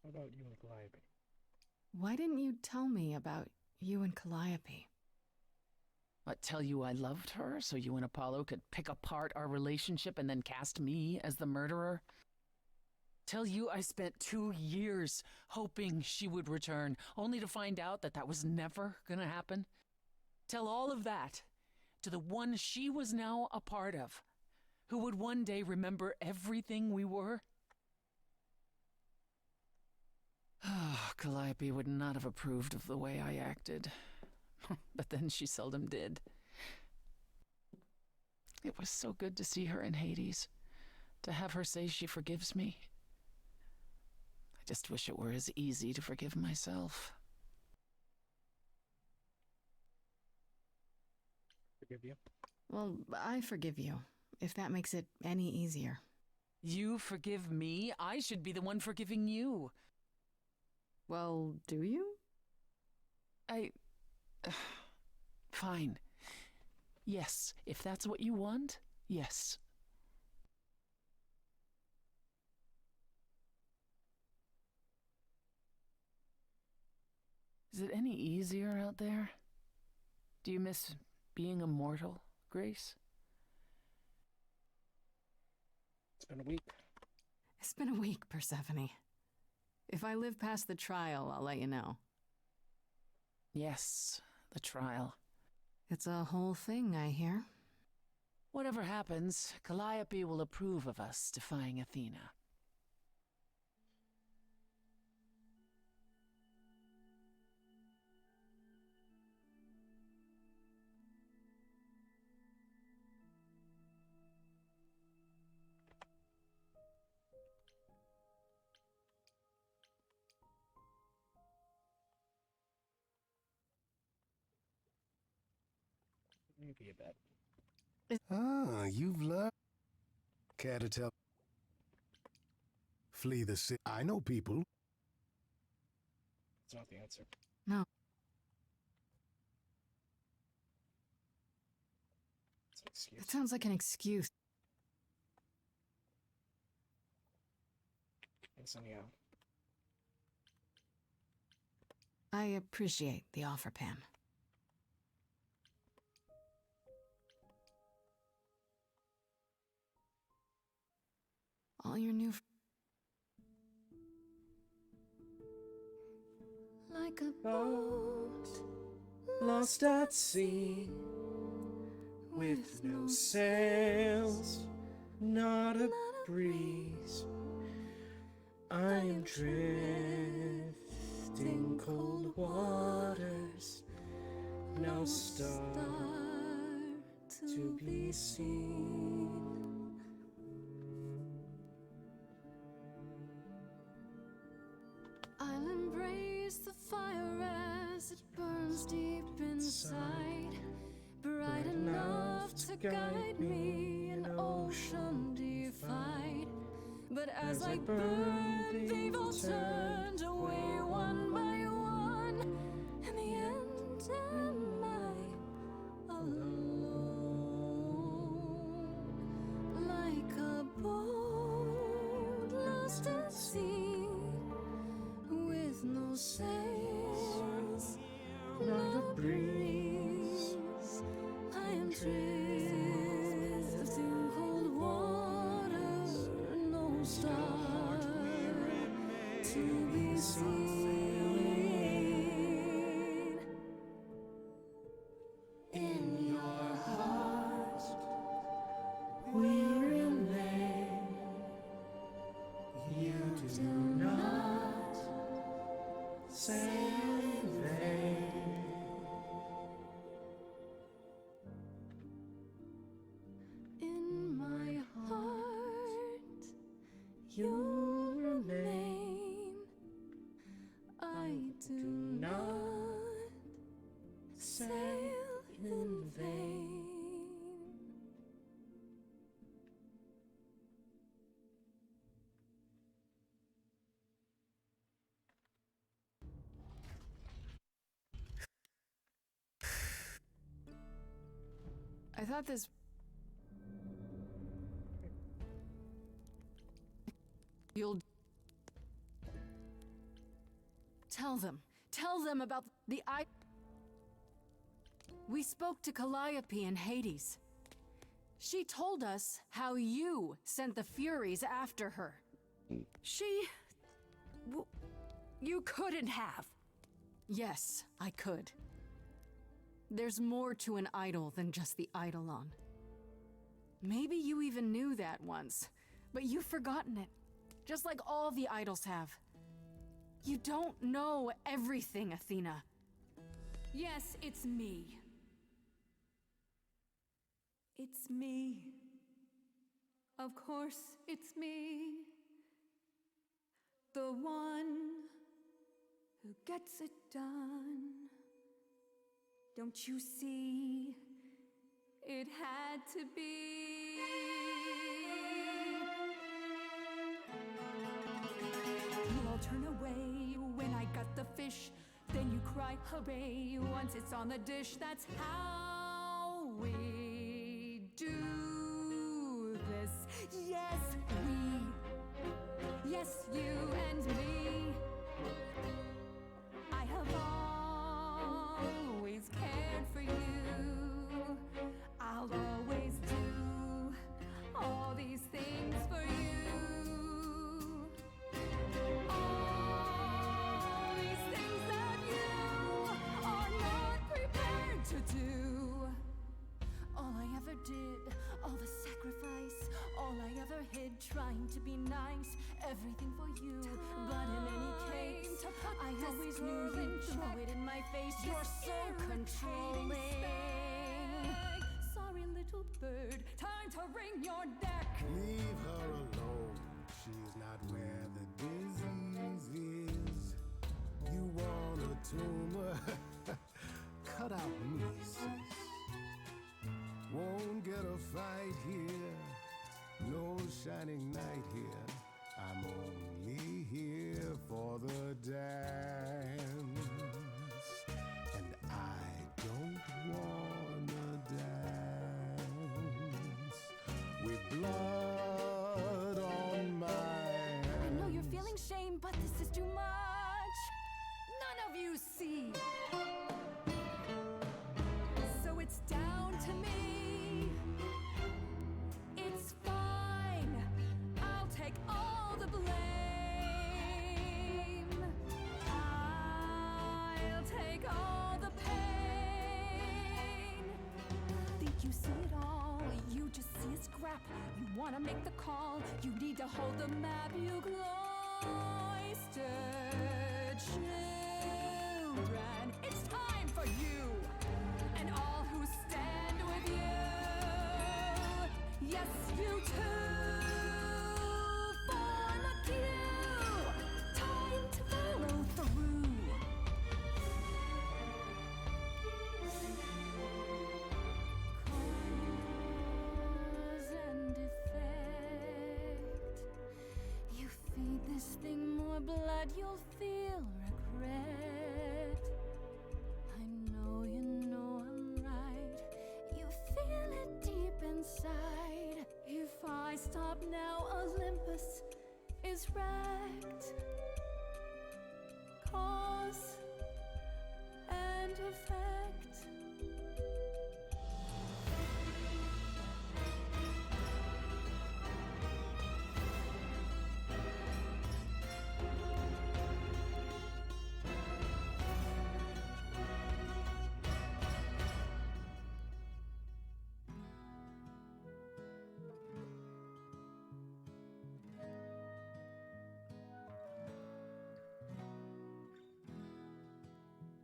What about you and Calliope? Why didn't you tell me about you and Calliope? I tell you I loved her so you and Apollo could pick apart our relationship and then cast me as the murderer? Tell you I spent 2 years hoping she would return, only to find out that that was never gonna happen? Tell all of that to the one she was now a part of, who would one day remember everything we were? Calliope would not have approved of the way I acted. But then she seldom did. It was so good to see her in Hades, to have her say she forgives me. I just wish it were as easy to forgive myself. Forgive you? Well, I forgive you, if that makes it any easier. You forgive me? I should be the one forgiving you. Well, do you? Fine. Yes, if that's what you want, yes. Is it any easier out there? Do you miss being immortal, Grace? It's been a week. It's been a week, Persephone. If I live past the trial, I'll let you know. Yes, the trial. It's a whole thing, I hear. Whatever happens, Calliope will approve of us defying Athena. Maybe a bit. Ah, you've learned. Care to tell? Flee the city. I know people. It's not the answer. No. It's an excuse. It sounds like an excuse. Thanks anyhow. I appreciate the offer, Pam. All your new... Like a boat Lost at sea, with no sails, not a breeze. I am drifting cold waters, no star to be seen. I'll embrace the fire as it burns deep inside, bright enough to guide me, an ocean defied. But as I burn, they've all turned away one by one. In the end, am I alone? Like a boat lost at sea, with no sails, not a breeze. I am drifting cold water, no star to be seen. In your heart we remain. You do not say in vain. In my heart you'll remain. I do not sail in vain. I thought this... You'll... Tell them about the We spoke to Calliope in Hades. She told us how you sent the Furies after her. You couldn't have. Yes, I could. There's more to an idol than just the Eidolon. Maybe you even knew that once, but you've forgotten it, just like all the idols have. You don't know everything, Athena. Yes, it's me. It's me. Of course, it's me. The one who gets it done. Don't you see? It had to be. You all turn away when I got the fish. Then you cry, hooray, once it's on the dish. That's how we do this. Yes, we. Yes, you and me. I have always cared for you. I'll always do all these things for you. head trying to be nice, everything for you. But in any case, I always knew you'd throw it in my face. You're so controlling. Sorry, little bird, time to wring your neck. Leave her alone. She's not where the disease is. You want a tumor? Cut out nieces. Won't get a fight here. No shining night here. I'm only here for the dance. And I don't wanna dance with blood on my hands. I know you're feeling shame, but this is too much. None of you see. So it's down to me. It's fine. I'll take all the blame. I'll take all the pain. Think you see it all? You just see a scrap. You wanna make the call. You need to hold the map. You cloistered children. It's time for you and all who stand with you. Yes, you too. Form a queue. Time to follow through. Cause and effect. You feed this thing more blood, you'll feel regret. I know you know I'm right. You feel it deep inside. If I stop now, Olympus is wrecked. Cause and effect.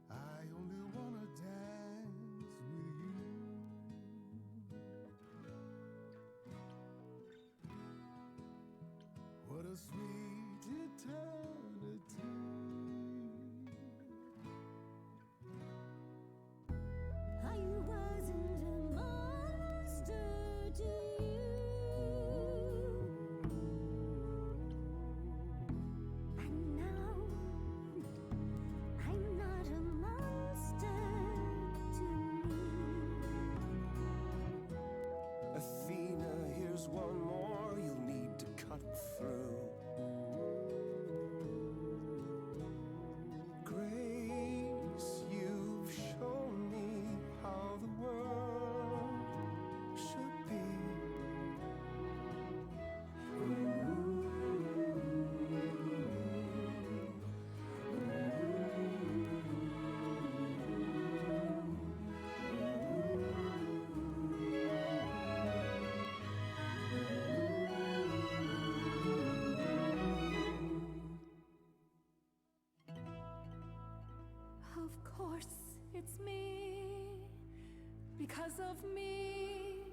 I only wanna dance with you. What a sweet eternity. I wasn't a monster to you. And now I'm not a monster to me. Athena, here's one more you'll need to cut through. Grace, you've shown me how the world should be. Of course, it's me. Because of me,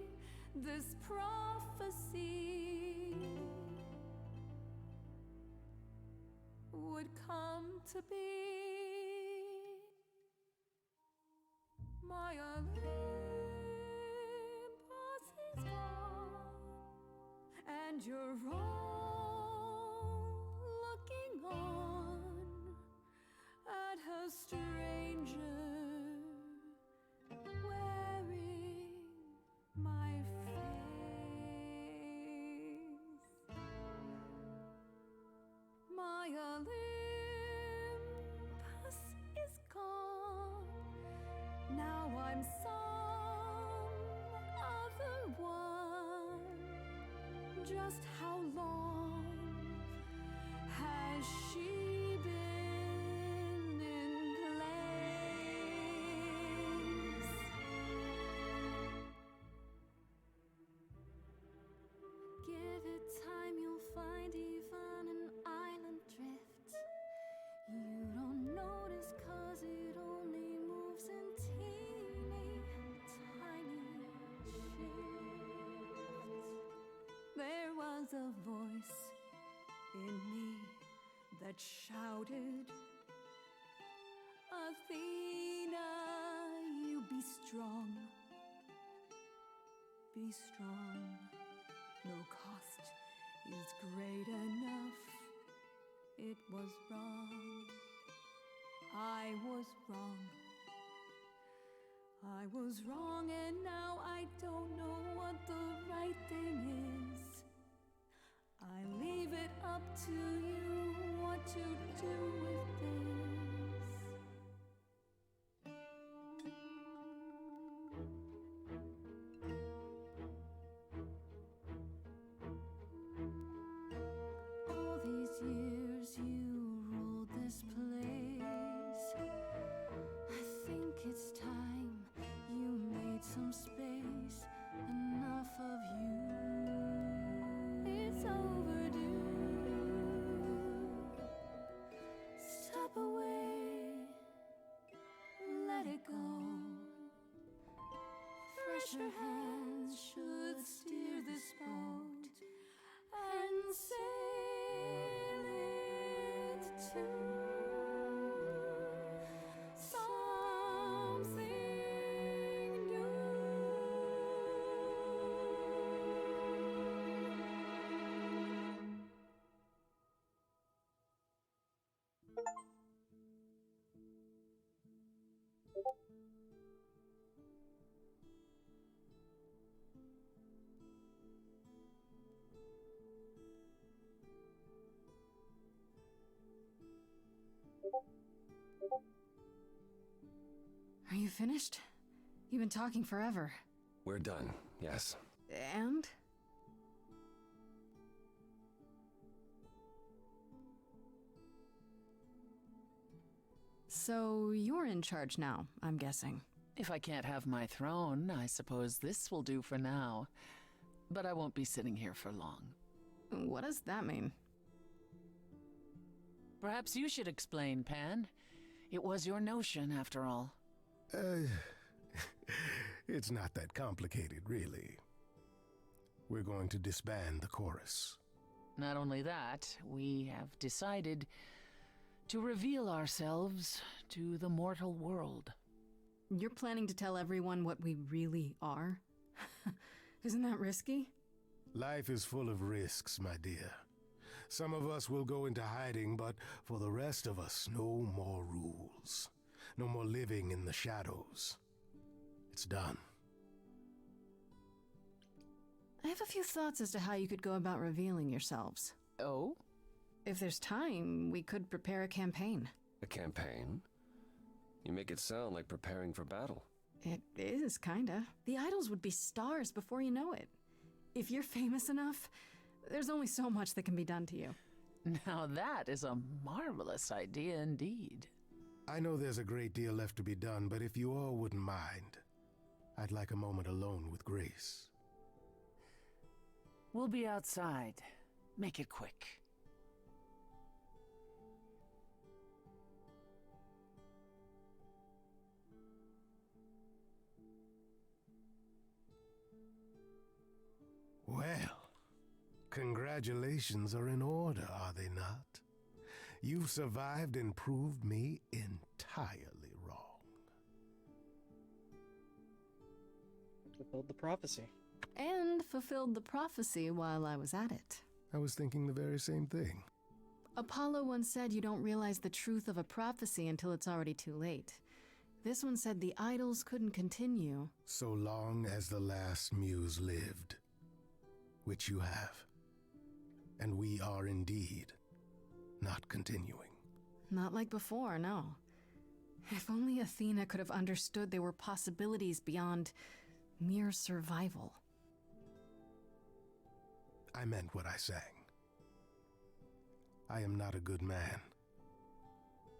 this prophecy would come to be. My Olympus is gone, and you're all looking on at a stranger wearing my face. My Olympus is gone. Now I'm some other one. Just how long has she been in place? Give it time. voice in me that shouted, Athena, you be strong. Be strong. No cost is great enough. It was wrong. I was wrong. I was wrong, and now I don't know what the right thing is. I leave it up to you what to do with this. All these years you ruled this place. I think it's time you made some space. Enough of you. It's overdue. Step away. Let it go. Fresher hands should steer this boat and sail it to something new. Are you finished? You've been talking forever. We're done, yes. And? So you're in charge now, I'm guessing. If I can't have my throne, I suppose this will do for now. But I won't be sitting here for long. What does that mean? Perhaps you should explain, Pan. It was your notion, after all. It's not that complicated, really. We're going to disband the chorus. Not only that, we have decided to reveal ourselves to the mortal world. You're planning to tell everyone what we really are? Isn't that risky? Life is full of risks, my dear. Some of us will go into hiding, but for the rest of us, no more rules. No more living in the shadows. It's done. I have a few thoughts as to how you could go about revealing yourselves. Oh? If there's time, we could prepare a campaign. A campaign? You make it sound like preparing for battle. It is, kinda. The idols would be stars before you know it. If you're famous enough, there's only so much that can be done to you. Now that is a marvelous idea indeed. I know there's a great deal left to be done, but if you all wouldn't mind, I'd like a moment alone with Grace. We'll be outside. Make it quick. Well, congratulations are in order, are they not? You've survived and proved me entirely wrong. Fulfilled the prophecy. And fulfilled the prophecy while I was at it. I was thinking the very same thing. Apollo once said you don't realize the truth of a prophecy until it's already too late. This one said the idols couldn't continue. So long as the last muse lived. Which you have. And we are indeed not continuing. Not like before, no. If only Athena could have understood there were possibilities beyond mere survival. I meant what I sang. I am not a good man.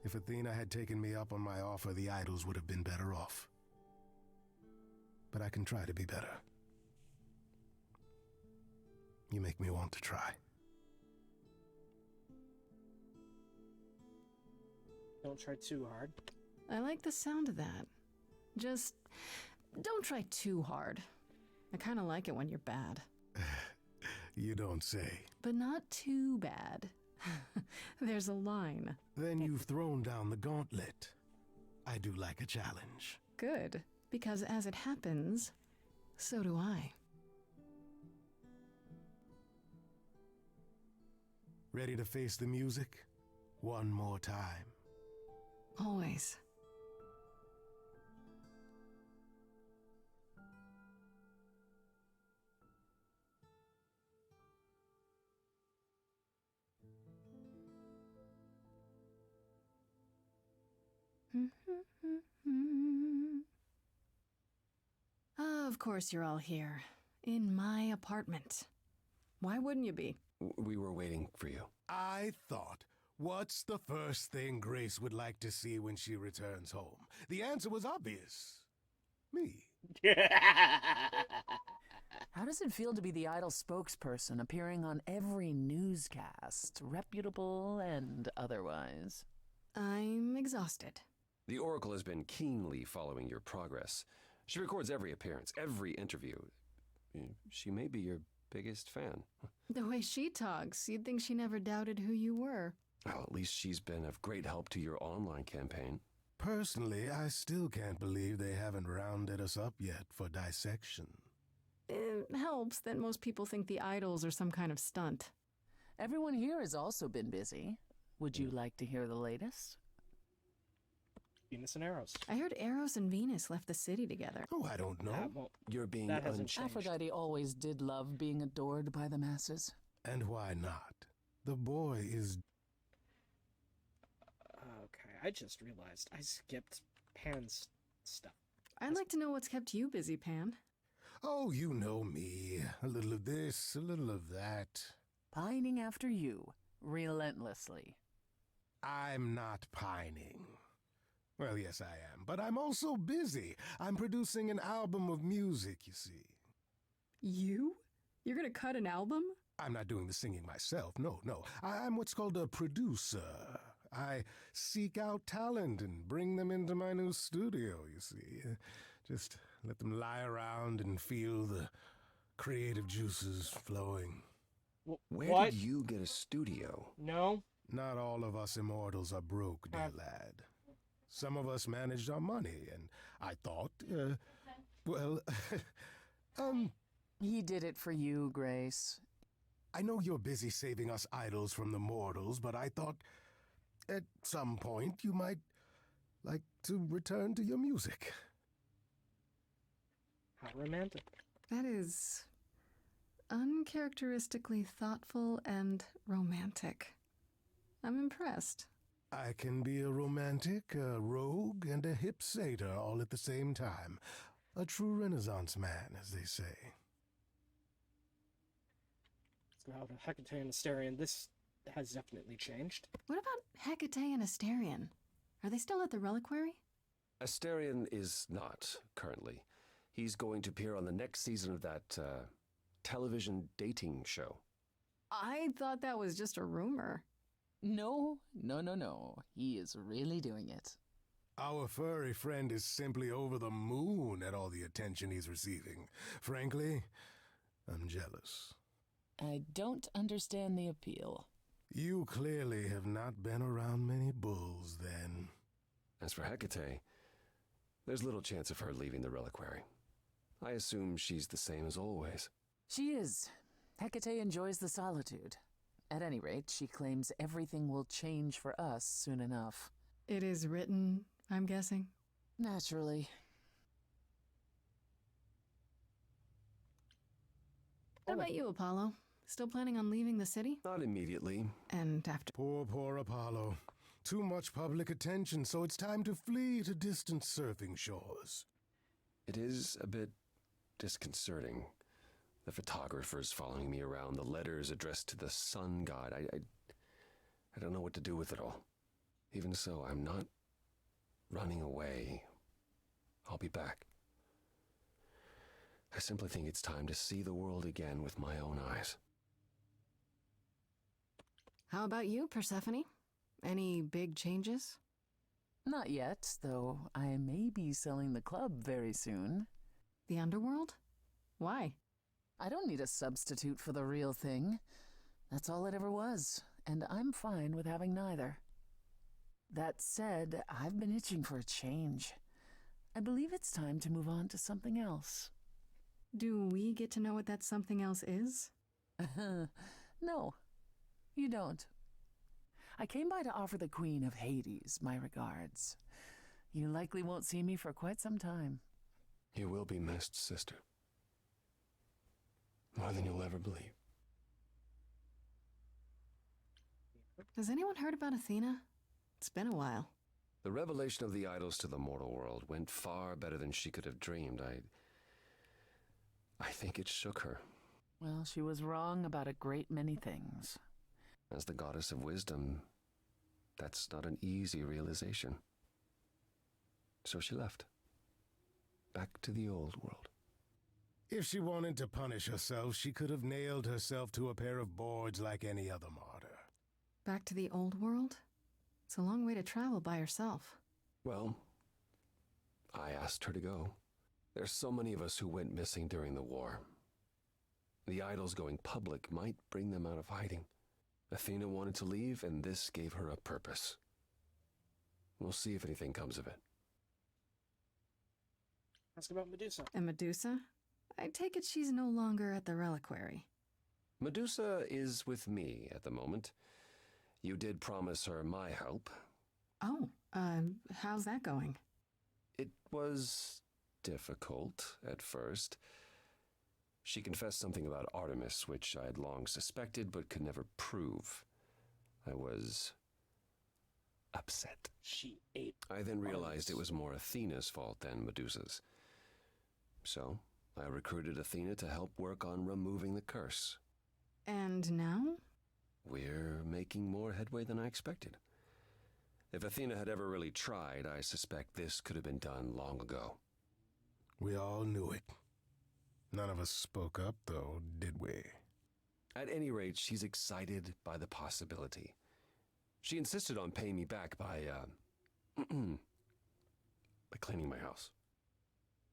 If Athena had taken me up on my offer, the idols would have been better off. But I can try to be better. You make me want to try. Don't try too hard. I like the sound of that. Just don't try too hard. I kind of like it when you're bad. You don't say. but not too bad. There's a line. Then you've thrown down the gauntlet. I do like a challenge. Good, because as it happens, so do I. Ready to face the music? One more time. Always. Of course you're all here. In my apartment. Why wouldn't you be? We were waiting for you. I thought, what's the first thing Grace would like to see when she returns home? The answer was obvious. Me. How does it feel to be the Idol spokesperson, appearing on every newscast, reputable and otherwise? I'm exhausted. The Oracle has been keenly following your progress. She records every appearance, every interview. She may be your biggest fan. The way she talks, you'd think she never doubted who you were. Well, at least she's been of great help to your online campaign. Personally, I still can't believe they haven't rounded us up yet for dissection. It helps that most people think the Idols are some kind of stunt. Everyone here has also been busy. Would you like to hear the latest? Venus and Eros. I heard Eros and Venus left the city together. Oh, I don't know. You're being that hasn't changed. Aphrodite always did love being adored by the masses. And why not? The boy is... Okay, I just realized I skipped Pan's stuff. I'd like to know what's kept you busy, Pan. Oh, you know me. A little of this, a little of that. Pining after you, relentlessly. I'm not pining. Well, yes, I am, but I'm also busy. I'm producing an album of music, you see. You? You're gonna cut an album? I'm not doing the singing myself, no. I'm what's called a producer. I seek out talent and bring them into my new studio, you see. Just let them lie around and feel the creative juices flowing. Where did you get a studio? No. Not all of us immortals are broke, dear lad. Some of us managed our money, and I thought, He did it for you, Grace. I know you're busy saving us idols from the mortals, but I thought at some point you might like to return to your music. How romantic. That is uncharacteristically thoughtful and romantic. I'm impressed. I can be a romantic, a rogue, and a hip satyr all at the same time. A true Renaissance man, as they say. So out of Hecate and Asterion, this has definitely changed. What about Hecate and Asterion? Are they still at the reliquary? Asterion is not, currently. He's going to appear on the next season of that, television dating show. I thought that was just a rumor. No. He is really doing it. Our furry friend is simply over the moon at all the attention he's receiving. Frankly, I'm jealous. I don't understand the appeal. You clearly have not been around many bulls, then. As for Hecate, there's little chance of her leaving the reliquary. I assume she's the same as always. She is. Hecate enjoys the solitude. At any rate, she claims everything will change for us soon enough. It is written, I'm guessing? Naturally. What about you, Apollo? Still planning on leaving the city? Not immediately. And after... Poor Apollo. Too much public attention, so it's time to flee to distant surfing shores. It is a bit disconcerting. The photographers following me around, the letters addressed to the sun god. I don't know what to do with it all. Even so, I'm not running away. I'll be back. I simply think it's time to see the world again with my own eyes. How about you, Persephone? Any big changes? Not yet, though I may be selling the club very soon. The underworld? Why? I don't need a substitute for the real thing. That's all it ever was, and I'm fine with having neither. That said, I've been itching for a change. I believe it's time to move on to something else. Do we get to know what that something else is? No, you don't. I came by to offer the Queen of Hades my regards. You likely won't see me for quite some time. You will be missed, sister. More than you'll ever believe. Has anyone heard about Athena? It's been a while. The revelation of the idols to the mortal world went far better than she could have dreamed. I think it shook her. Well, she was wrong about a great many things. As the goddess of wisdom, that's not an easy realization. So she left. Back to the old world. If she wanted to punish herself, she could have nailed herself to a pair of boards like any other martyr. Back to the old world? It's a long way to travel by herself. Well, I asked her to go. There's so many of us who went missing during the war. The idols going public might bring them out of hiding. Athena wanted to leave, and this gave her a purpose. We'll see if anything comes of it. Ask about Medusa. And Medusa? I take it she's no longer at the reliquary. Medusa is with me at the moment. You did promise her my help. Oh, how's that going? It was difficult at first. She confessed something about Artemis, which I had long suspected but could never prove. I was upset. She ate I then realized Artemis. it was more Athena's fault than Medusa's. So, I recruited Athena to help work on removing the curse. And now? We're making more headway than I expected. If Athena had ever really tried, I suspect this could have been done long ago. We all knew it. None of us spoke up, though, did we? At any rate, she's excited by the possibility. She insisted on paying me back by cleaning my house.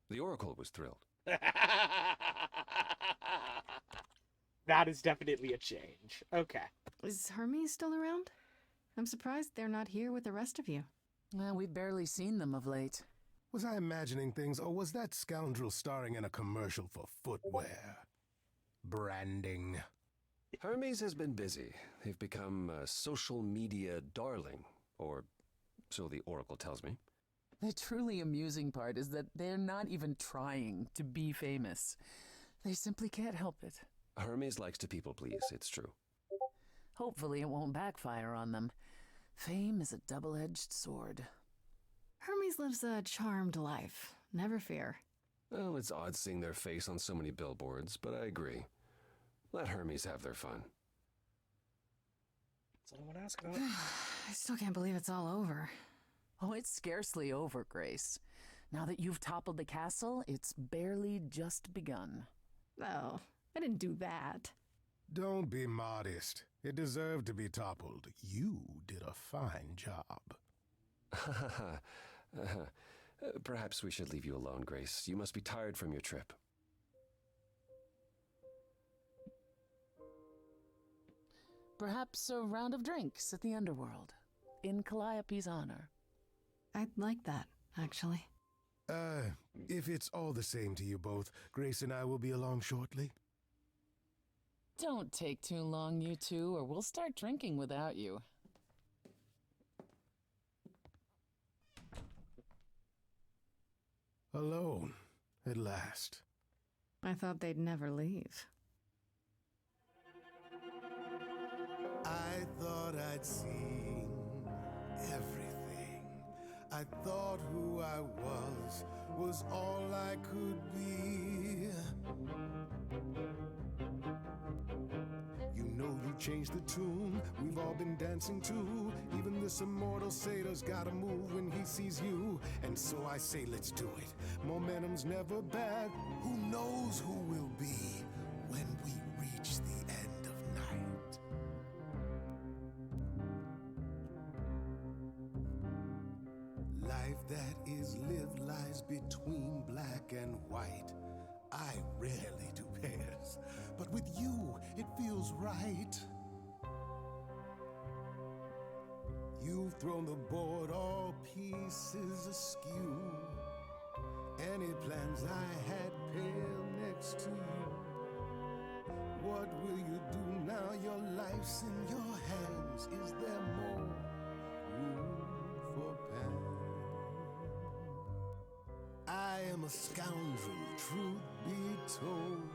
The Oracle was thrilled. That is definitely a change. Okay. Is Hermes still around? I'm surprised they're not here with the rest of you. Well, we've barely seen them of late. Was I imagining things, or was that scoundrel starring in a commercial for footwear? Branding. Hermes has been busy. They've become a social media darling, or so the Oracle tells me. The truly amusing part is that they're not even trying to be famous. They simply can't help it. Hermes likes to people please, it's true. Hopefully it won't backfire on them. Fame is a double-edged sword. Hermes lives a charmed life. Never fear. Well, it's odd seeing their face on so many billboards, but I agree. Let Hermes have their fun. That's all I want to ask about. I still can't believe it's all over. Oh, it's scarcely over, Grace. Now that you've toppled the castle, it's barely just begun. Oh, I didn't do that. Don't be modest. It deserved to be toppled. You did a fine job. Perhaps we should leave you alone, Grace. You must be tired from your trip. Perhaps a round of drinks at the Underworld, in Calliope's honor. I'd like that, actually. If it's all the same to you both, Grace and I will be along shortly. Don't take too long, you two, or we'll start drinking without you. Alone, at last. I thought they'd never leave. I thought I'd seen everything. I thought who I was all I could be. You know you changed the tune we've all been dancing to. Even this immortal satyr's gotta move when he sees you. And so I say let's do it. Momentum's never bad. Who knows who we'll be when we reach the end of night. Life that is lived lies between black and white. I rarely do pairs, but with you it feels right. You've thrown the board all pieces askew. Any plans I had pale next to you. What will you do now your life's in your hands? Is there more room for Pan? I am a scoundrel, truth be told.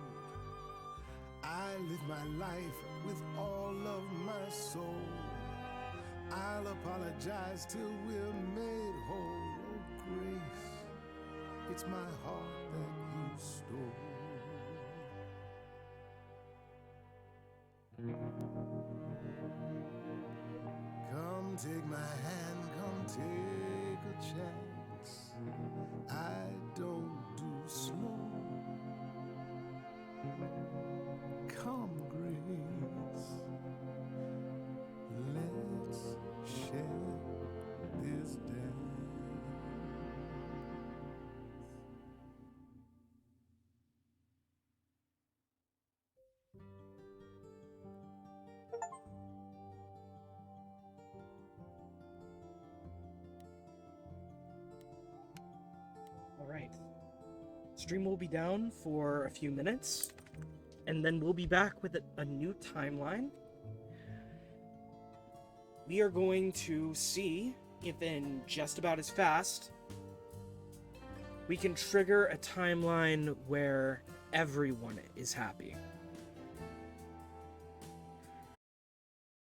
I live my life with all of my soul. I'll apologize till we're made whole. Oh, Grace, it's my heart that you stole. Come take my hand, come take a chance. I don't do slow. Come, Grace, let's share this dance. All right. Stream will be down for a few minutes, and then we'll be back with a new timeline. We are going to see if in just about as fast we can trigger a timeline where everyone is happy.